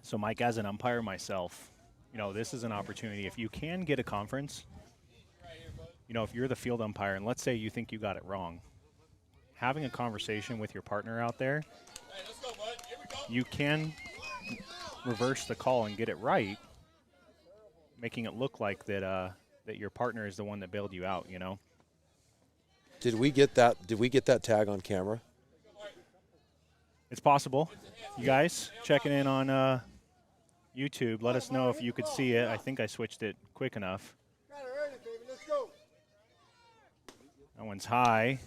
So, Mike, as an umpire myself, you know, this is an opportunity. If you can get a conference, you know, if you're the field umpire and let's say you think you got it wrong, having a conversation with your partner out there, you can reverse the call and get it right, making it look like that that your partner is the one that bailed you out, you know. Did we get that tag on camera? It's possible. You guys checking in on YouTube, let us know if you could see it. I think I switched it quick enough. Got it ready, baby. Let's go. That one's high.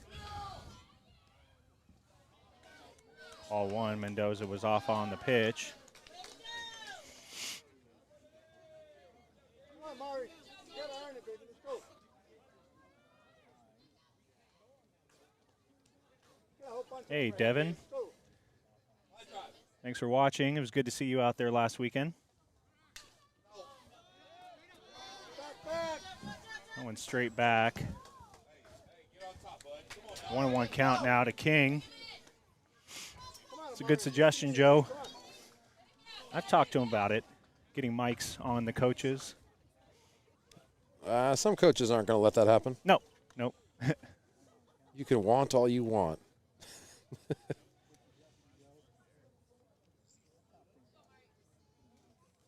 Ball one. Mendoza was off on the pitch. Come on, Mari. You gotta earn it, baby. Let's go. Get a whole bunch of Hey, them right Devin. here. Let's go. Thanks for watching. It was good to see you out there last weekend. Back. That went straight back. 1-1 count now to King. It's a good suggestion, Joe. I've talked to him about it, getting mics on the coaches. Some coaches aren't going to let that happen. No, nope. You can want all you want.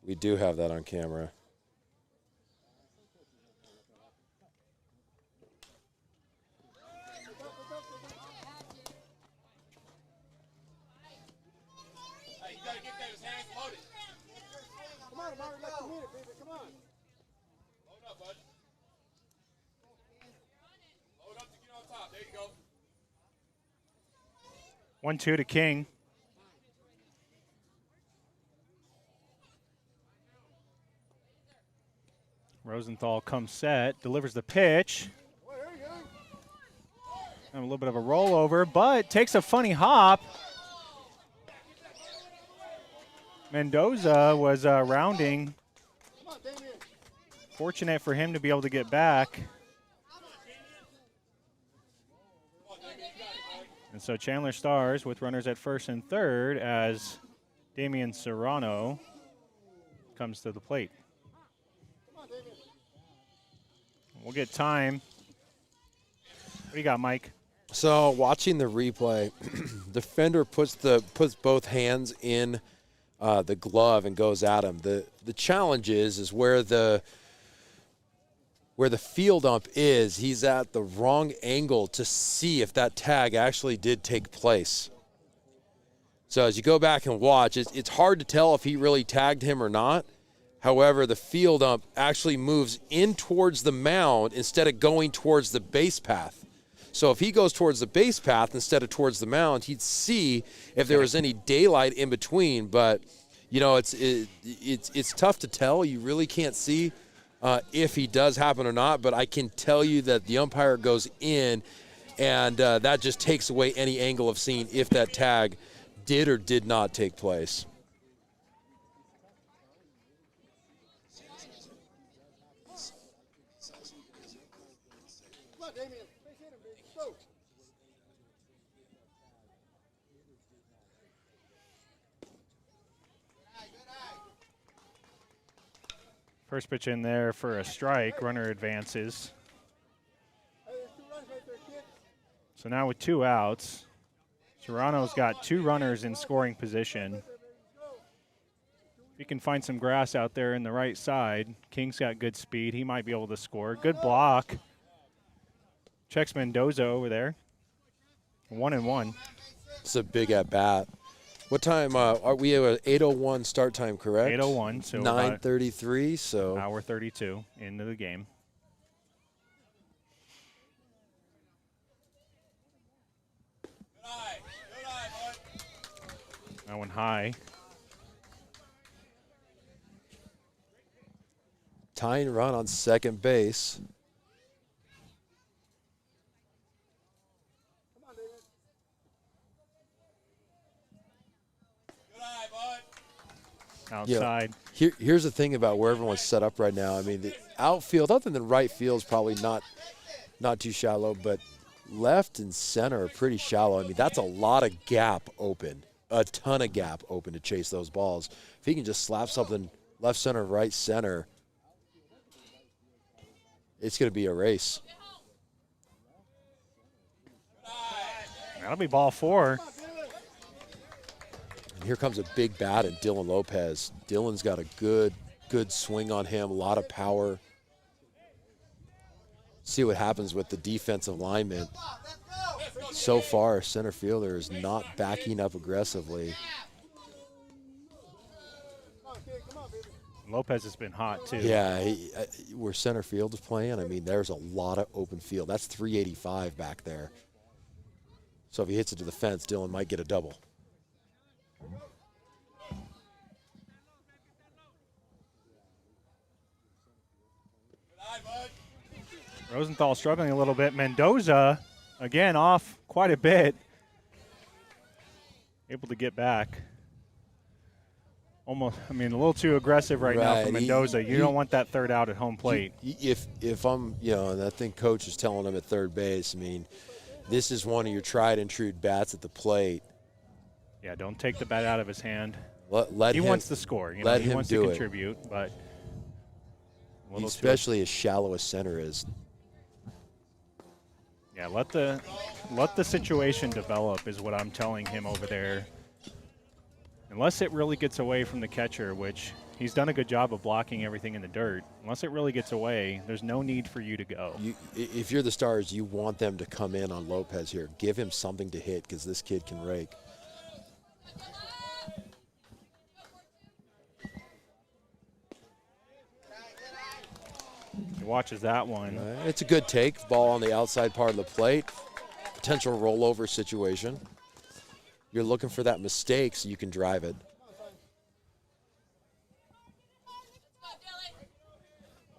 We do have that on camera. Hey, you gotta get those hands loaded. Come on, Mari. Let's meet it, baby. Come on. Load up, bud. Load up to get on top. There you go. 1-2 to King. Rosenthal comes set, delivers the pitch. And a little bit of a rollover, but takes a funny hop. Mendoza was rounding. Come on, Damien. Fortunate for him to be able to get back. And so Chandler Stars with runners at first and third as Damian Serrano comes to the plate. We'll get time. What do you got, Mike? So watching the replay, defender puts both hands in the glove and goes at him. The challenge is where the field ump is. He's at the wrong angle to see if that tag actually did take place. So as you go back and watch, it's hard to tell if he really tagged him or not. However, the field ump actually moves in towards the mound instead of going towards the base path. So if he goes towards the base path instead of towards the mound, he'd see if there was any daylight in between. But, you know, it's tough to tell. You really can't see if he does happen or not. But I can tell you that the umpire goes in, and that just takes away any angle of seeing if that tag did or did not take place. First pitch in there for a strike. Runner advances. So now with 2 outs, Serrano's got 2 runners in scoring position. If he can find some grass out there in the right side, King's got good speed. He might be able to score. Good block. Checks Mendoza over there. 1-1. It's a big at bat. What time are we at? 8:01 start time, correct? 8:01, so 9:33. So hour 32 into the game. That one high. tying run on second base. Outside. Yeah. Here's the thing about where everyone's set up right now. I mean, the outfield, other than right field, is probably not too shallow, but left and center are pretty shallow. I mean, that's a lot of gap open, a ton of gap open to chase those balls. If he can just slap something left center, right center, it's going to be a race. That'll be ball 4. And here comes a big bat at Dylan Lopez. Dylan's got a good swing on him, a lot of power. See what happens with the defensive lineman. So far, center fielder is not backing up aggressively. Lopez has been hot, too. Yeah, where center field is playing, I mean, there's a lot of open field. That's 385 back there. So if he hits it to the fence, Dylan might get a double. Rosenthal struggling a little bit. Mendoza, again, off quite a bit. Able to get back. Almost, I mean, a little too aggressive right now for Mendoza. You don't want that third out at home plate. If I'm, and I think coach is telling him at third base, I mean, this is one of your tried and true bats at the plate. Yeah, don't take the bat out of his hand. He wants to score. He wants to contribute, but especially as shallow as center is. Yeah, let the situation develop is what I'm telling him over there. Unless it really gets away from the catcher, which he's done a good job of blocking everything in the dirt. Unless it really gets away, there's no need for you to go. If you're the Stars, you want them to come in on Lopez here. Give him something to hit because this kid can rake. He watches that one. It's a good take. Ball on the outside part of the plate. Potential rollover situation. You're looking for that mistake so you can drive it.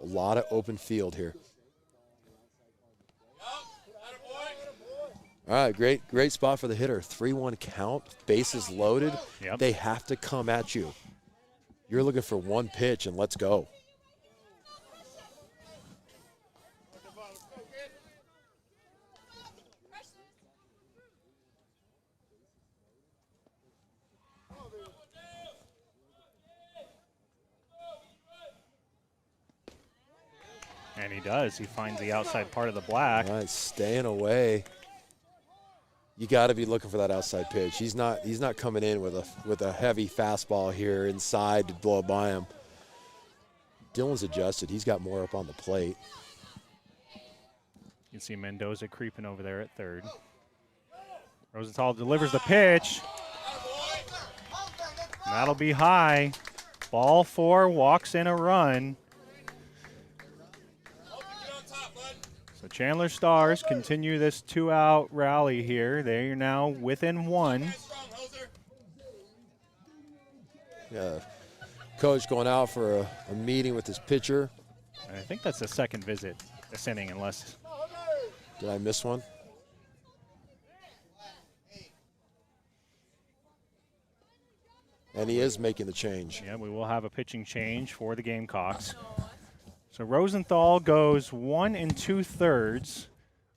A lot of open field here. All right, great spot for the hitter. 3-1 count, bases loaded. Yep. They have to come at you. You're looking for one pitch and let's go. And he does. He finds the outside part of the black. All right, staying away. You got to be looking for that outside pitch. He's not coming in with a heavy fastball here inside to blow it by him. Dylan's adjusted. He's got more up on the plate. You can see Mendoza creeping over there at third. Rosenthal delivers the pitch. That'll be high. Ball 4 walks in a run. So Chandler Stars continue this 2-out rally here. They are now within 1. Yeah. Coach going out for a meeting with his pitcher. I think that's the second visit this inning, unless. Did I miss one? And he is making the change. Yeah, we will have a pitching change for the Gamecocks. So Rosenthal goes 1 2/3,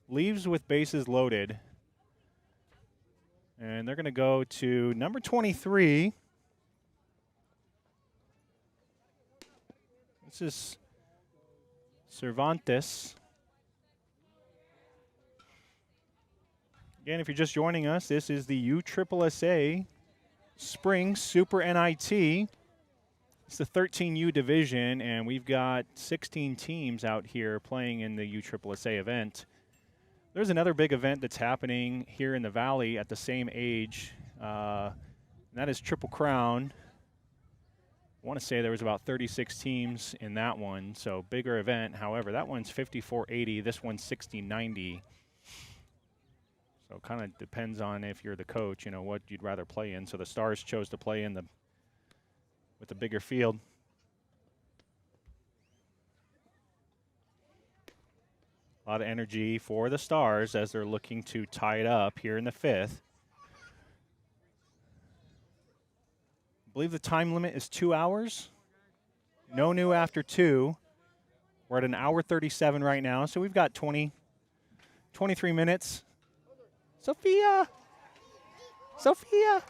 leaves with bases loaded. And they're going to go to number 23. This is Cervantes. Again, if you're just joining us, this is the USSSA Spring Super NIT. It's the 13U division, and we've got 16 teams out here playing in the USSSA event. There's another big event that's happening here in the Valley at the same age, and that is Triple Crown. I want to say there was about 36 teams in that one, so bigger event. However, that one's 5480, this one's 6090. So it kind of depends on if you're the coach, you know, what you'd rather play in. So the Stars chose to play in with the bigger field. A lot of energy for the Stars as they're looking to tie it up here in the 5th. I believe the time limit is 2 hours. No new after 2. We're at 1:37 right now, so we've got 23 minutes. Sophia! Sophia!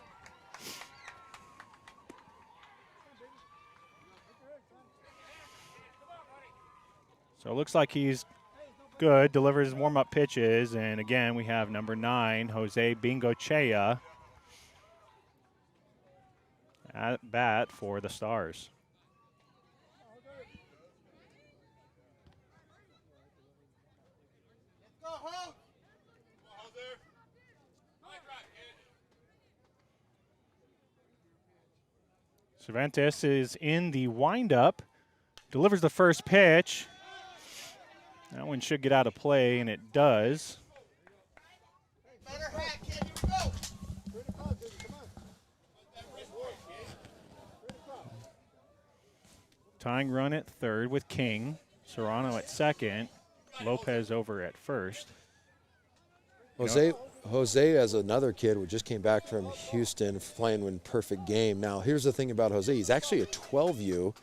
So it looks like he's good, delivers warm-up pitches, and again, we have number 9, Jose Bingochea, at bat for the Stars. Cervantes is in the windup, delivers the first pitch. That one should get out of play, and it does. Tying run at third with King. Serrano at second. Lopez over at first. Jose, as another kid who just came back from Houston playing in perfect game. Now, here's the thing about Jose. He's actually a 12U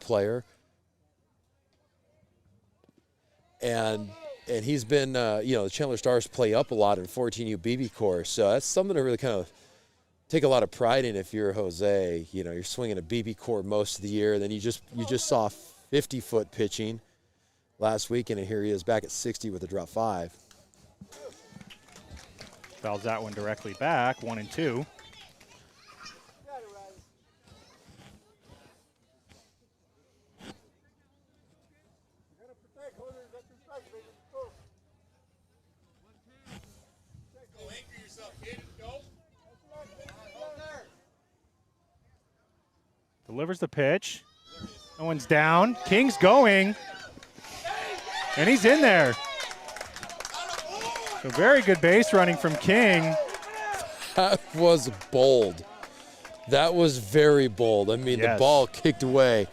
player. And he's been, the Chandler Stars play up a lot in 14U BB course. So that's something to really kind of take a lot of pride in if you're Jose. You know, you're swinging a BB core most of the year. Then you just saw 50-foot pitching last weekend, and here he is back at 60 with a drop 5. Fouls that one directly back, 1-2. Delivers the pitch. No one's down. King's going. And he's in there. So very good base running from King. That was bold. That was very bold. I mean, yes. The ball kicked away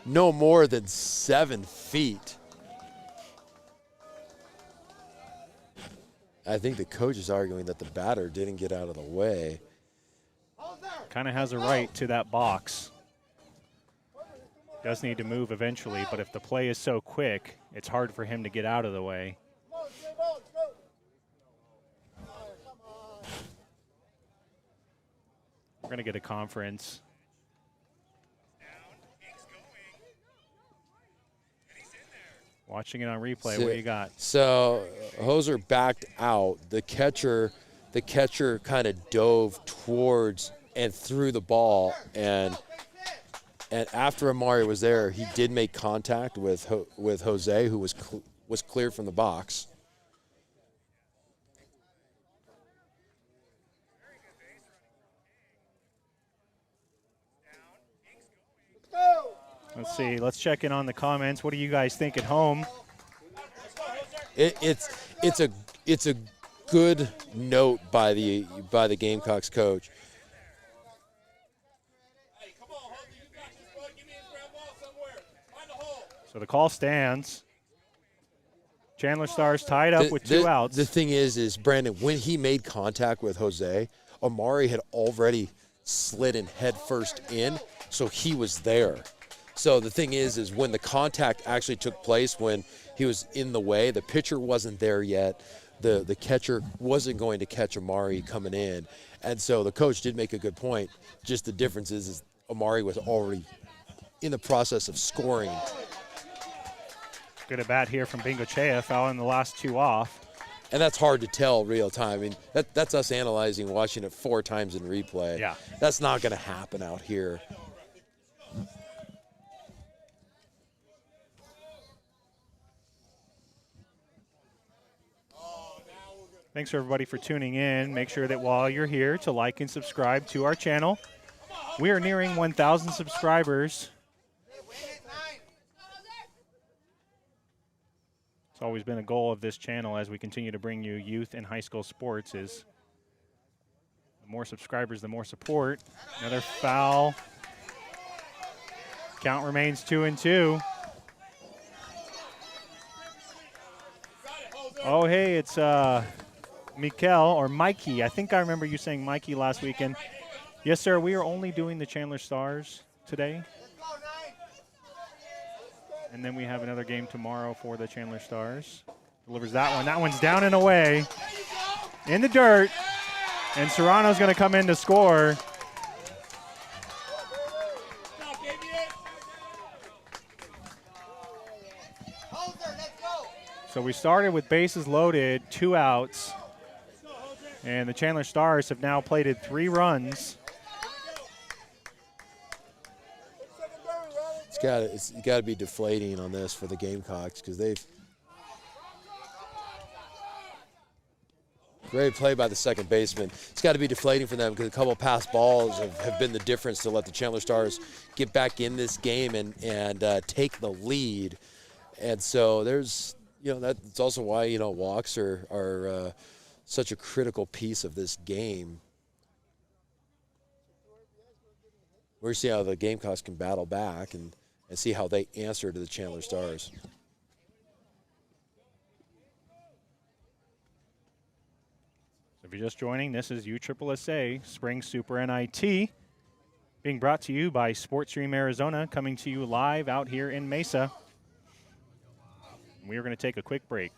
no more than 7 feet. I think the coach is arguing that the batter didn't get out of the way. Kind of has a right to that box. Does need to move eventually, but if the play is so quick, it's hard for him to get out of the way. We're going to get a conference. Watching it on replay, what do you got? So Hoser backed out. The catcher kind of dove towards and threw the ball, and after Amari was there, he did make contact with Jose, who was cleared from the box. Let's see. Let's check in on the comments. What do you guys think at home? It's a good note by the Gamecocks coach. Hey, come on, Hoser, you got this, bud. Give me his ground ball somewhere. Find the hole. So the call stands. Chandler Stars tied up with 2 outs. The thing is Brandon, when he made contact with Jose, Amari had already slid in head first in, so he was there. So the thing is when the contact actually took place, when he was in the way, the pitcher wasn't there yet. The catcher wasn't going to catch Amari coming in. And so the coach did make a good point. Just the difference is Amari was already in the process of scoring. Good at bat here from Bengochea, fouling the last 2 off. And that's hard to tell real time. I mean, that's us analyzing, watching it 4 times in replay. Yeah. That's not going to happen out here. Thanks everybody for tuning in. Make sure that while you're here to like and subscribe to our channel. We are nearing 1,000 subscribers. It's always been a goal of this channel as we continue to bring you youth and high school sports is the more subscribers, the more support. Another foul. Count remains 2-2. Oh, hey, it's Mikel or Mikey. I think I remember you saying Mikey last weekend. Yes, sir, we are only doing the Chandler Stars today. And then we have another game tomorrow for the Chandler Stars. Delivers that one. That one's down and away in the dirt. And Serrano's going to come in to score. So we started with bases loaded, 2 outs. And the Chandler Stars have now plated 3 runs. It's got to be deflating on this for the Gamecocks because they've great play by the second baseman. It's got to be deflating for them because a couple pass balls have been the difference to let the Chandler Stars get back in this game and take the lead. And so there's, that's also why, walks are such a critical piece of this game. We're seeing how the Gamecocks can battle back and see how they answer to the Chandler Stars. So if you're just joining, this is USSSA Spring Super NIT being brought to you by SportsStream Arizona, coming to you live out here in Mesa. We are going to take a quick break.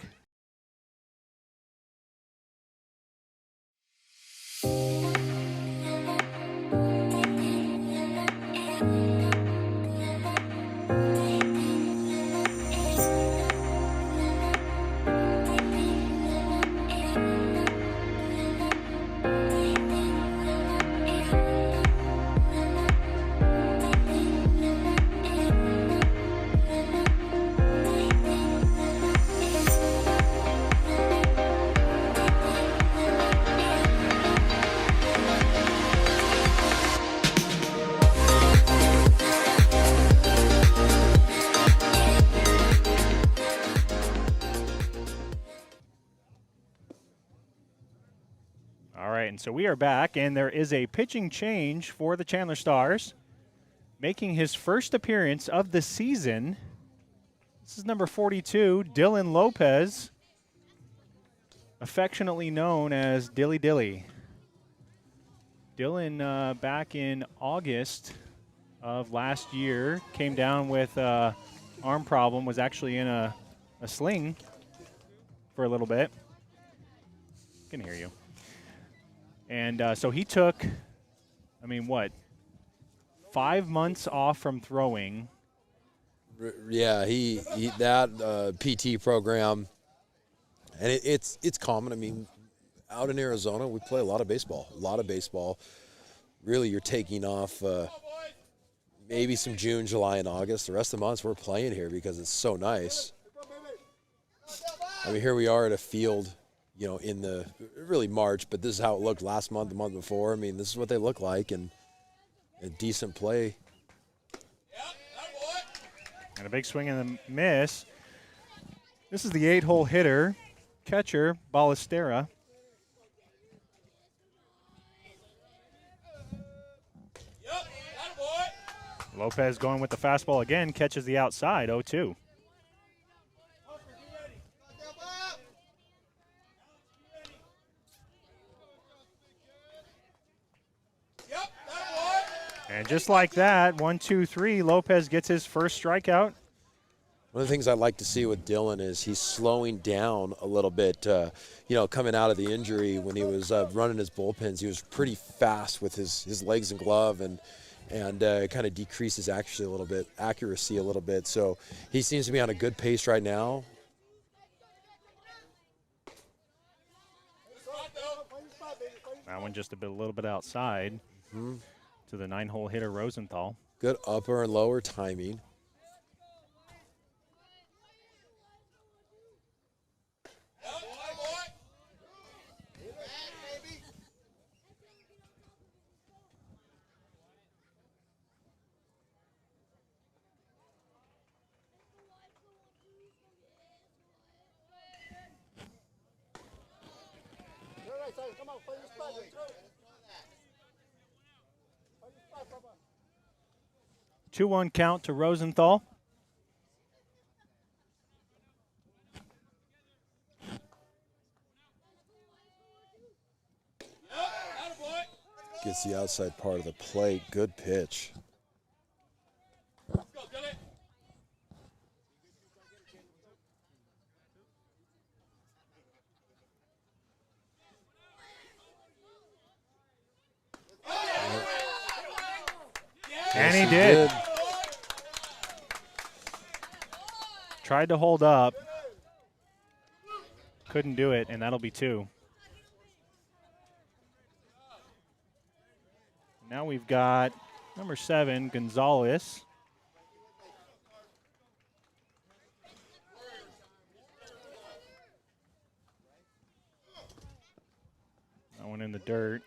And so we are back, and there is a pitching change for the Chandler Stars. Making his first appearance of the season, this is number 42, Dylan Lopez, affectionately known as Dilly Dilly. Dylan, back in August of last year, came down with arm problem, was actually in a sling for a little bit. I can hear you. And so he took, 5 months off from throwing. Yeah, he that PT program, and it's common. Out in Arizona, we play a lot of baseball. Really, you're taking off maybe some June, July, and August. The rest of the months we're playing here because it's so nice. Here we are at a field, in the really March, but this is how it looked last month, the month before. This is what they look like, and a decent play. And a big swing and a miss. This is the 8-hole hitter, catcher, Ballestera. Yep, that boy. Lopez going with the fastball again, catches the outside, 0-2. Yep, that boy. And just like that, 1, 2, 3, Lopez gets his first strikeout. One of the things I like to see with Dylan is he's slowing down a little bit. You know, coming out of the injury when he was running his bullpens, he was pretty fast with his legs and glove, and kind of decreased his accuracy a little bit. So he seems to be on a good pace right now. That one just a little bit outside to the 9-hole hitter, Rosenthal. Good upper and lower timing. Come on, play your spot. Play your spot, Papa. 2-1 count to Rosenthal. Gets the outside part of the plate. Good pitch. Let's go, Billy. And he Yes, did. Tried to hold up. Couldn't do it, and that'll be 2. Now we've got number 7, Gonzalez. That one in the dirt.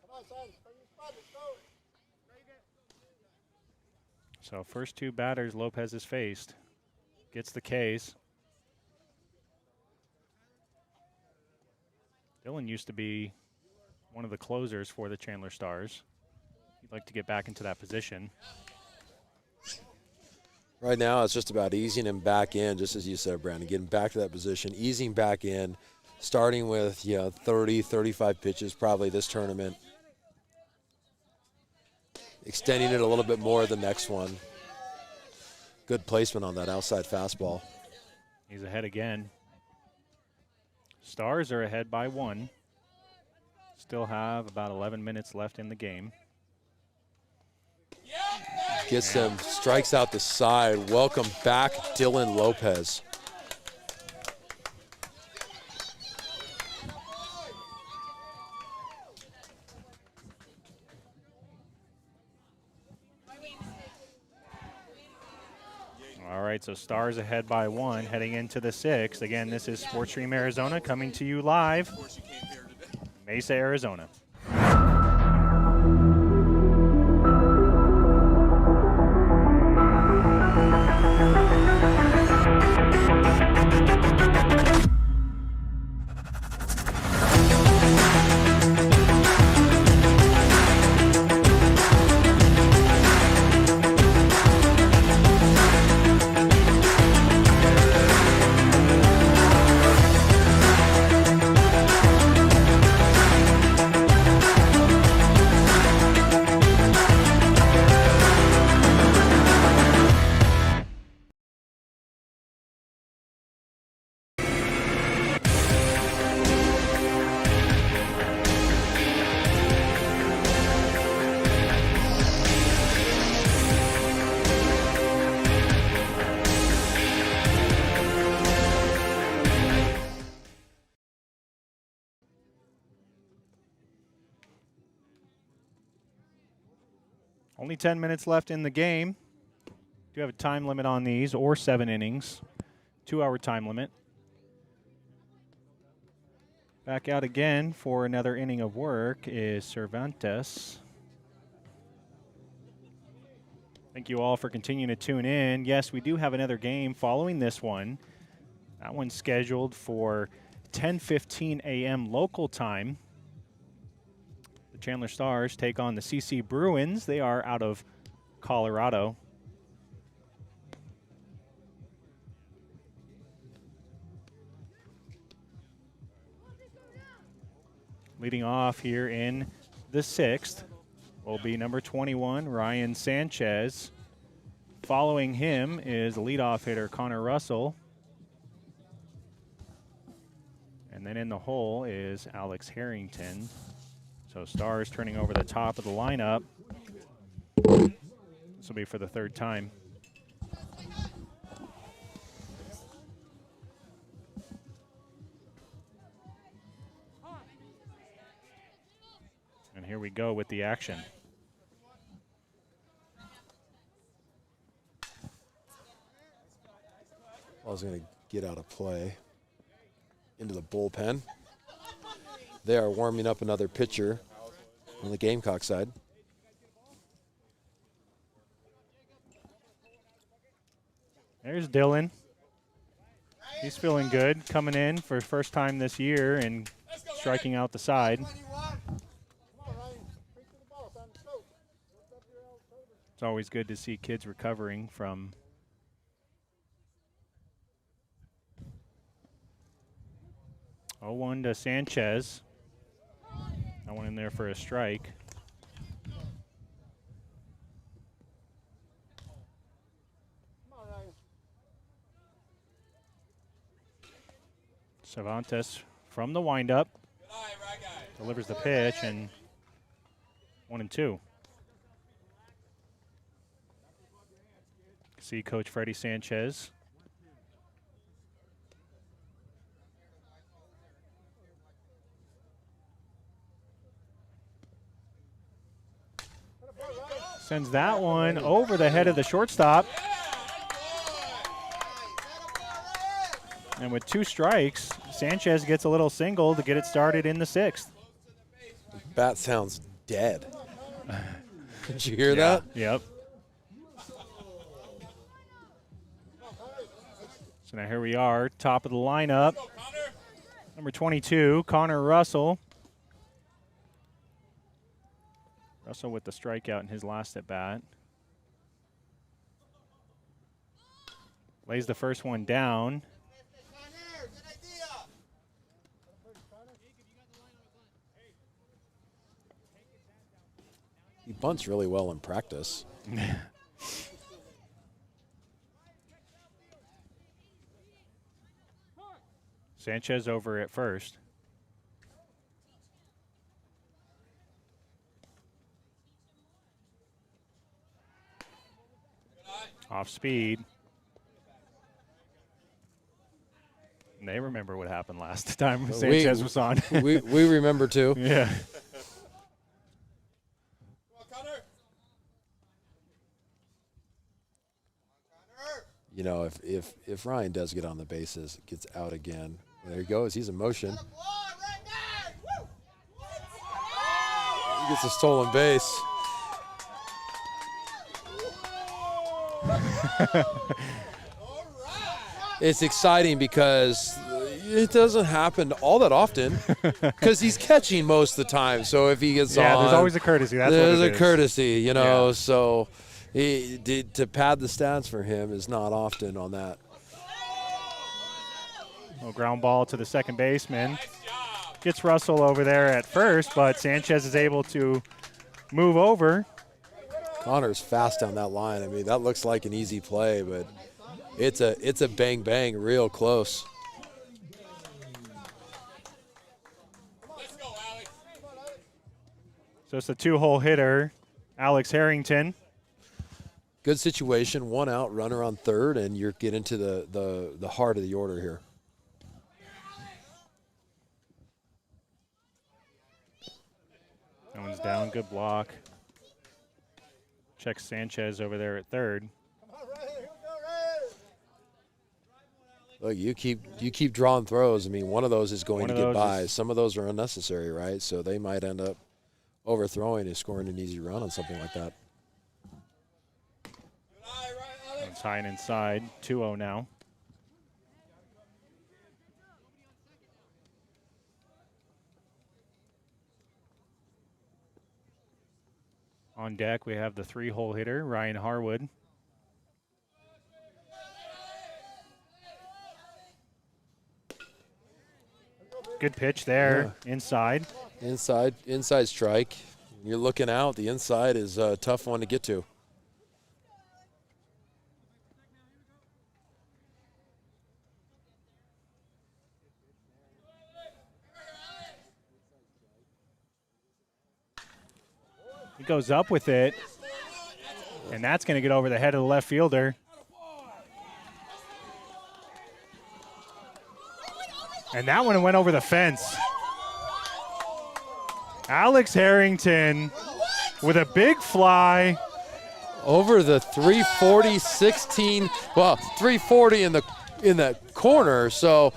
Come on, son. Play your spot. Let's go. So first 2 batters Lopez has faced. Gets the Ks. Dylan used to be one of the closers for the Chandler Stars. He'd like to get back into that position. Right now, it's just about easing him back in, just as you said, Brandon, getting back to that position, easing back in, starting with 30, 35 pitches probably this tournament, extending it a little bit more the next one. Good placement on that outside fastball. He's ahead again. Stars are ahead by 1. Still have about 11 minutes left in the game. Gets them, strikes out the side. Welcome back, Dylan Lopez. All right, so Stars ahead by 1, heading into the 6th. Again, this is Sports Stream Arizona coming to you live, Mesa, Arizona. Only 10 minutes left in the game. Do have a time limit on these, or 7 innings. 2-hour time limit. Back out again for another inning of work is Cervantes. Thank you all for continuing to tune in. Yes, we do have another game following this one. That one's scheduled for 10:15 a.m. local time. The Chandler Stars take on the CC Bruins. They are out of Colorado. Leading off here in the 6th will be number 21, Ryan Sanchez. Following him is leadoff hitter Connor Russell. And then in the hole is Alex Harrington. So Stars turning over the top of the lineup. This will be for the 3rd time. And here we go with the action. I was going to get out of play into the bullpen. They are warming up another pitcher on the Gamecock side. There's Dylan. He's feeling good, coming in for first time this year and striking out the side. It's always good to see kids recovering from Oh, 0-1 to Sanchez. That one in there for a strike. Cervantes from the windup delivers the pitch, and 1-2. See Coach Freddie Sanchez. Sends that one over the head of the shortstop. And with 2 strikes, Sanchez gets a little single to get it started in the 6th. Bat sounds dead. Did you hear that? Yep. So now here we are, top of the lineup. Number 22, Connor Russell. Russell with the strikeout in his last at bat. Lays the first one down. He bunts really well in practice. Sanchez over at first. Off speed. And they remember what happened last time Sanchez was on. we remember too. Yeah. You know, if Ryan does get on the bases, gets out again. There he goes. He's in motion. He gets a stolen base. It's exciting because it doesn't happen all that often because he's catching most of the time. So if he gets on, there's always a courtesy. That's there's what a it is. courtesy, you know. Yeah. So to pad the stats for him is not often on that. Little ground ball to the second baseman. Gets Russell over there at first, but Sanchez is able to move over. Connor's fast down that line. I mean, that looks like an easy play, but it's a bang bang, real close. So it's a 2-hole hitter, Alex Harrington. Good situation, 1 out, runner on third, and you're getting to the heart of the order here. That one's down, good block. Checks Sanchez over there at third. Look, you keep drawing throws. I mean, one of those is going to get by. Some of those are unnecessary, right? So they might end up overthrowing and scoring an easy run on something like that. high and inside. 2-0 now. On deck, we have the 3-hole hitter, Ryan Harwood. Good pitch there, inside. Inside strike. You're looking out. The inside is a tough one to get to. He goes up with it, and that's going to get over the head of the left fielder. And that one went over the fence. Alex Harrington with a big fly. Over the 340, 16, well, 340 in the corner. So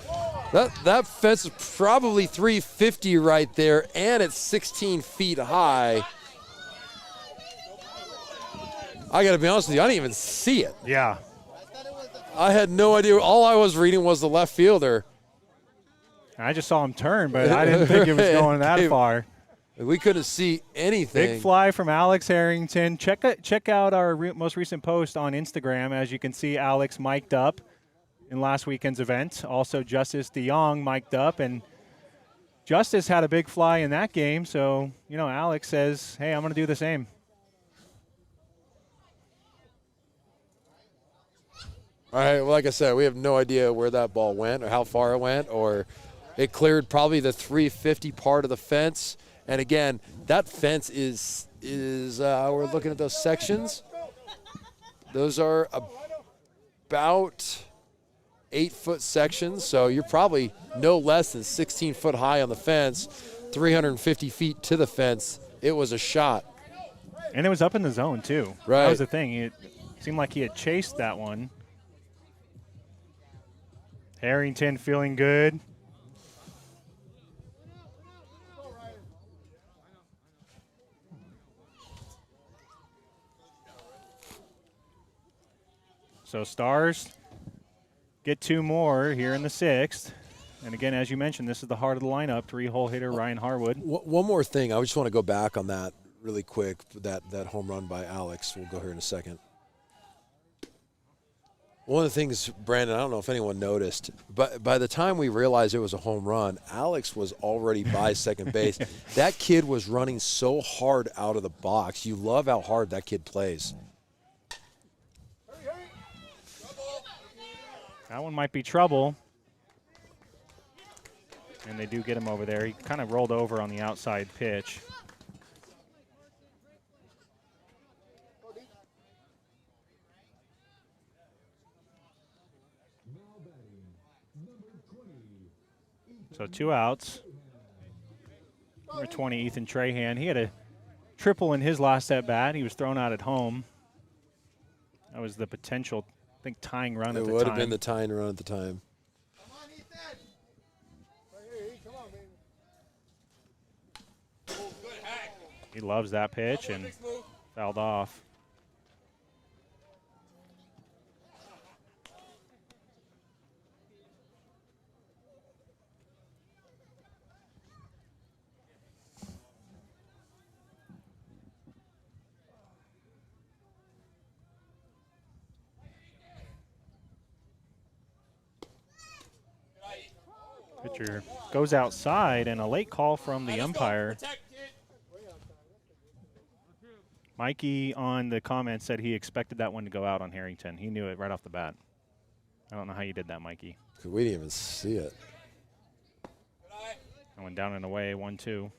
that fence is probably 350 right there, and it's 16 feet high. I got to be honest with you, I didn't even see it. Yeah. I had no idea. All I was reading was the left fielder. I just saw him turn, but I didn't think it was going that far. We couldn't see anything. Big fly from Alex Harrington. Check out our most recent post on Instagram. As you can see, Alex mic'd up in last weekend's event. Also, Justice DeYoung mic'd up, and Justice had a big fly in that game. So, you know, Alex says, hey, I'm going to do the same. All right, well, like I said, we have no idea where that ball went or how far it went, or it cleared probably the 350 part of the fence. And again, that fence is we're looking at those sections. Those are about 8-foot sections, so you're probably no less than 16 foot high on the fence, 350 feet to the fence. It was a shot. And it was up in the zone, too. Right. That was the thing. It seemed like he had chased that one. Harrington feeling good. So Stars get 2 more here in the 6th. And again, as you mentioned, this is the heart of the lineup, 3-hole hitter Ryan Harwood. One more thing. I just want to go back on that really quick, that home run by Alex. We'll go here in a second. One of the things, Brandon, I don't know if anyone noticed, but by the time we realized it was a home run, Alex was already by second base. That kid was running so hard out of the box. You love how hard that kid plays. That one might be trouble. And they do get him over there. He kind of rolled over on the outside pitch. So 2 outs. Number 20, Ethan Trahan. He had a triple in his last at-bat. He was thrown out at home. That was the potential, I think, tying run at the time. It would have been the tying run at the time. Come on, Ethan. Right here, come on, baby. Oh, good hack. He loves that pitch and fouled off. Pitcher goes outside, and a late call from the umpire. Mikey on the comments said he expected that one to go out on Harrington. He knew it right off the bat. I don't know how you did that, Mikey. We didn't even see it. That one down and away, 1-2.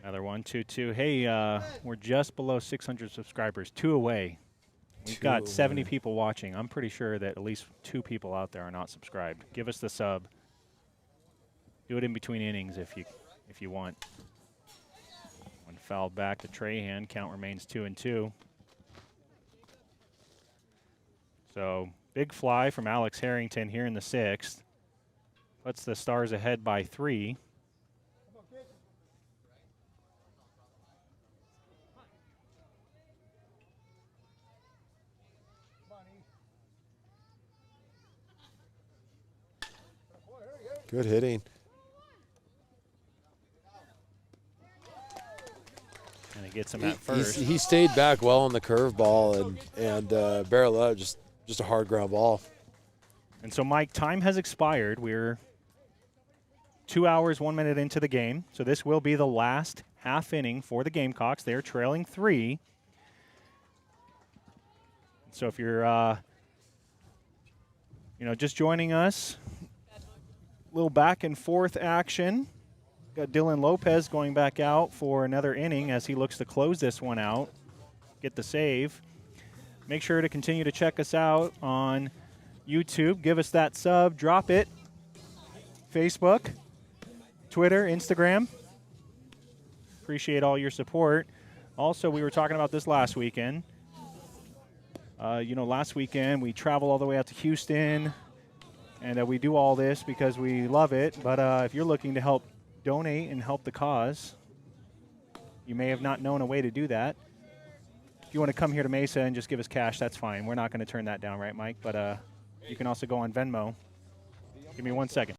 Another 1-2-2. Hey, we're just below 600 subscribers, 2 away. We've got 70 people watching. I'm pretty sure that at least 2 people out there are not subscribed. Give us the sub. Do it in between innings if you want. One fouled back to Trahan. Count remains 2-2. So big fly from Alex Harrington here in the 6th. Puts the Stars ahead by 3. Good hitting. And he gets him at first. He stayed back well on the curveball and barrel out, just a hard ground ball. And so, Mike, time has expired. We're 2 hours, 1 minute into the game. So this will be the last half inning for the Gamecocks. They're trailing 3. So if you're, just joining us, a little back and forth action. Got Dylan Lopez going back out for another inning as he looks to close this one out, get the save. Make sure to continue to check us out on YouTube. Give us that sub, drop it. Facebook, Twitter, Instagram. Appreciate all your support. Also, we were talking about this last weekend. Last weekend we travel all the way out to Houston, and we do all this because we love it. But if you're looking to help donate and help the cause, you may have not known a way to do that. If you want to come here to Mesa and just give us cash, that's fine. We're not going to turn that down, right, Mike? But you can also go on Venmo. Give me 1 second.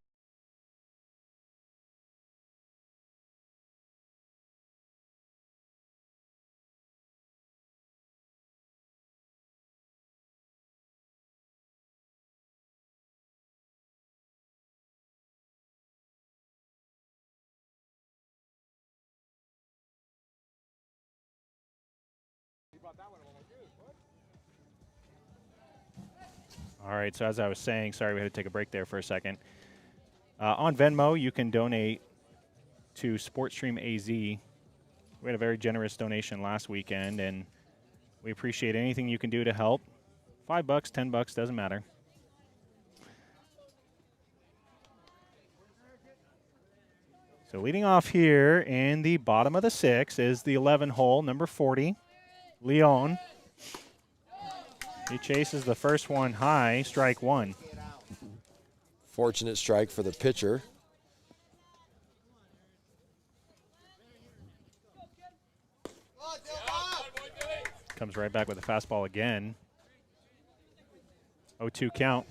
All right, so as I was saying, sorry, we had to take a break there for a second. On Venmo, you can donate to SportsStream AZ. We had a very generous donation last weekend, and we appreciate anything you can do to help. $5, $10, doesn't matter. So leading off here in the bottom of the 6th is the 11 hole, number 40, Leon. He chases the first one high, strike 1. Fortunate strike for the pitcher. Comes right back with a fastball again. 0-2 count.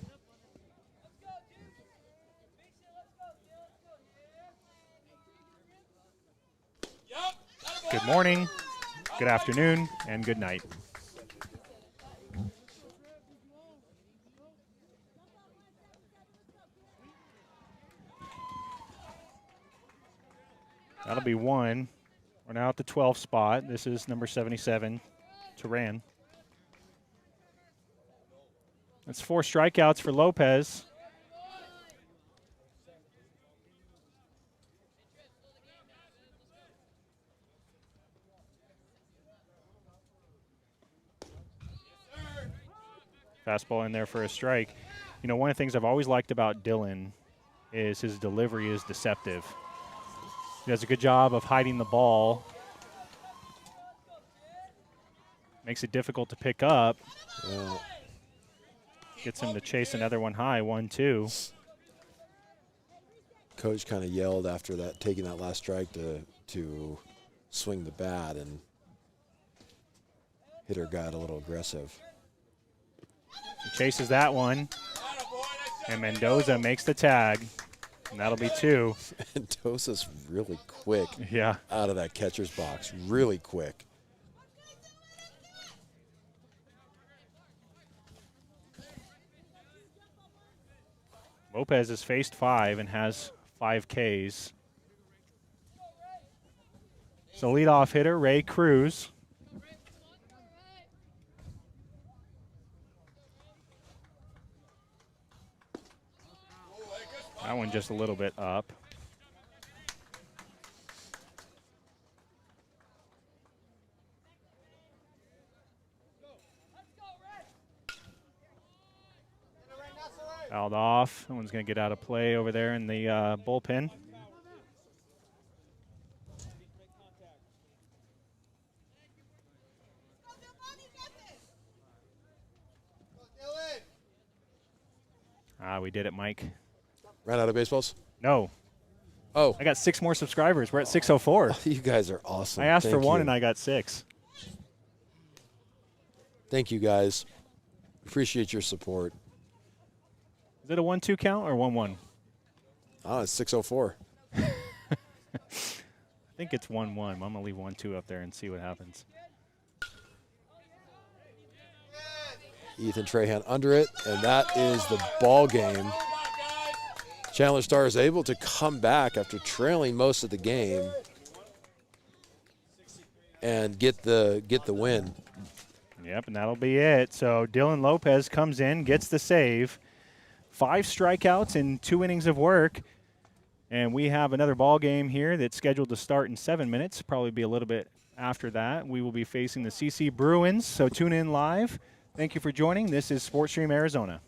Good morning, good afternoon, and good night. That'll be 1. We're now at the 12th spot. This is number 77, Turan. That's 4 strikeouts for Lopez. Fastball in there for a strike. You know, one of the things I've always liked about Dylan is his delivery is deceptive. He does a good job of hiding the ball. Makes it difficult to pick up. Yeah. Gets him to chase another one high, 1-2. Coach kind of yelled after that, taking that last strike to swing the bat, and hitter got a little aggressive. He chases that one, and Mendoza makes the tag, and that'll be 2. Mendoza's really quick Yeah. out of that catcher's box, really quick. Lopez has faced 5 and has 5 Ks. So leadoff hitter, Ray Cruz. That one just a little bit up. Fouled off. That one's going to get out of play over there in the bullpen. We did it, Mike. Ran out of baseballs? No. Oh. I got 6 more subscribers. We're at 604. You guys are awesome. I asked for Thank 1 you. and I got 6. Thank you, guys. Appreciate your support. Is it a 1-2 count or 1-1? Oh, it's 6:04. I think it's 1-1. I'm going to leave 1-2 up there and see what happens. Ethan Trahan under it, and that is the ball game. Chandler Stars able to come back after trailing most of the game and get the win. Yep, and that'll be it. So Dylan Lopez comes in, gets the save. 5 strikeouts in 2 innings of work. And we have another ball game here that's scheduled to start in 7 minutes, probably be a little bit after that. We will be facing the CC Bruins, so tune in live. Thank you for joining. This is SportsStream Arizona.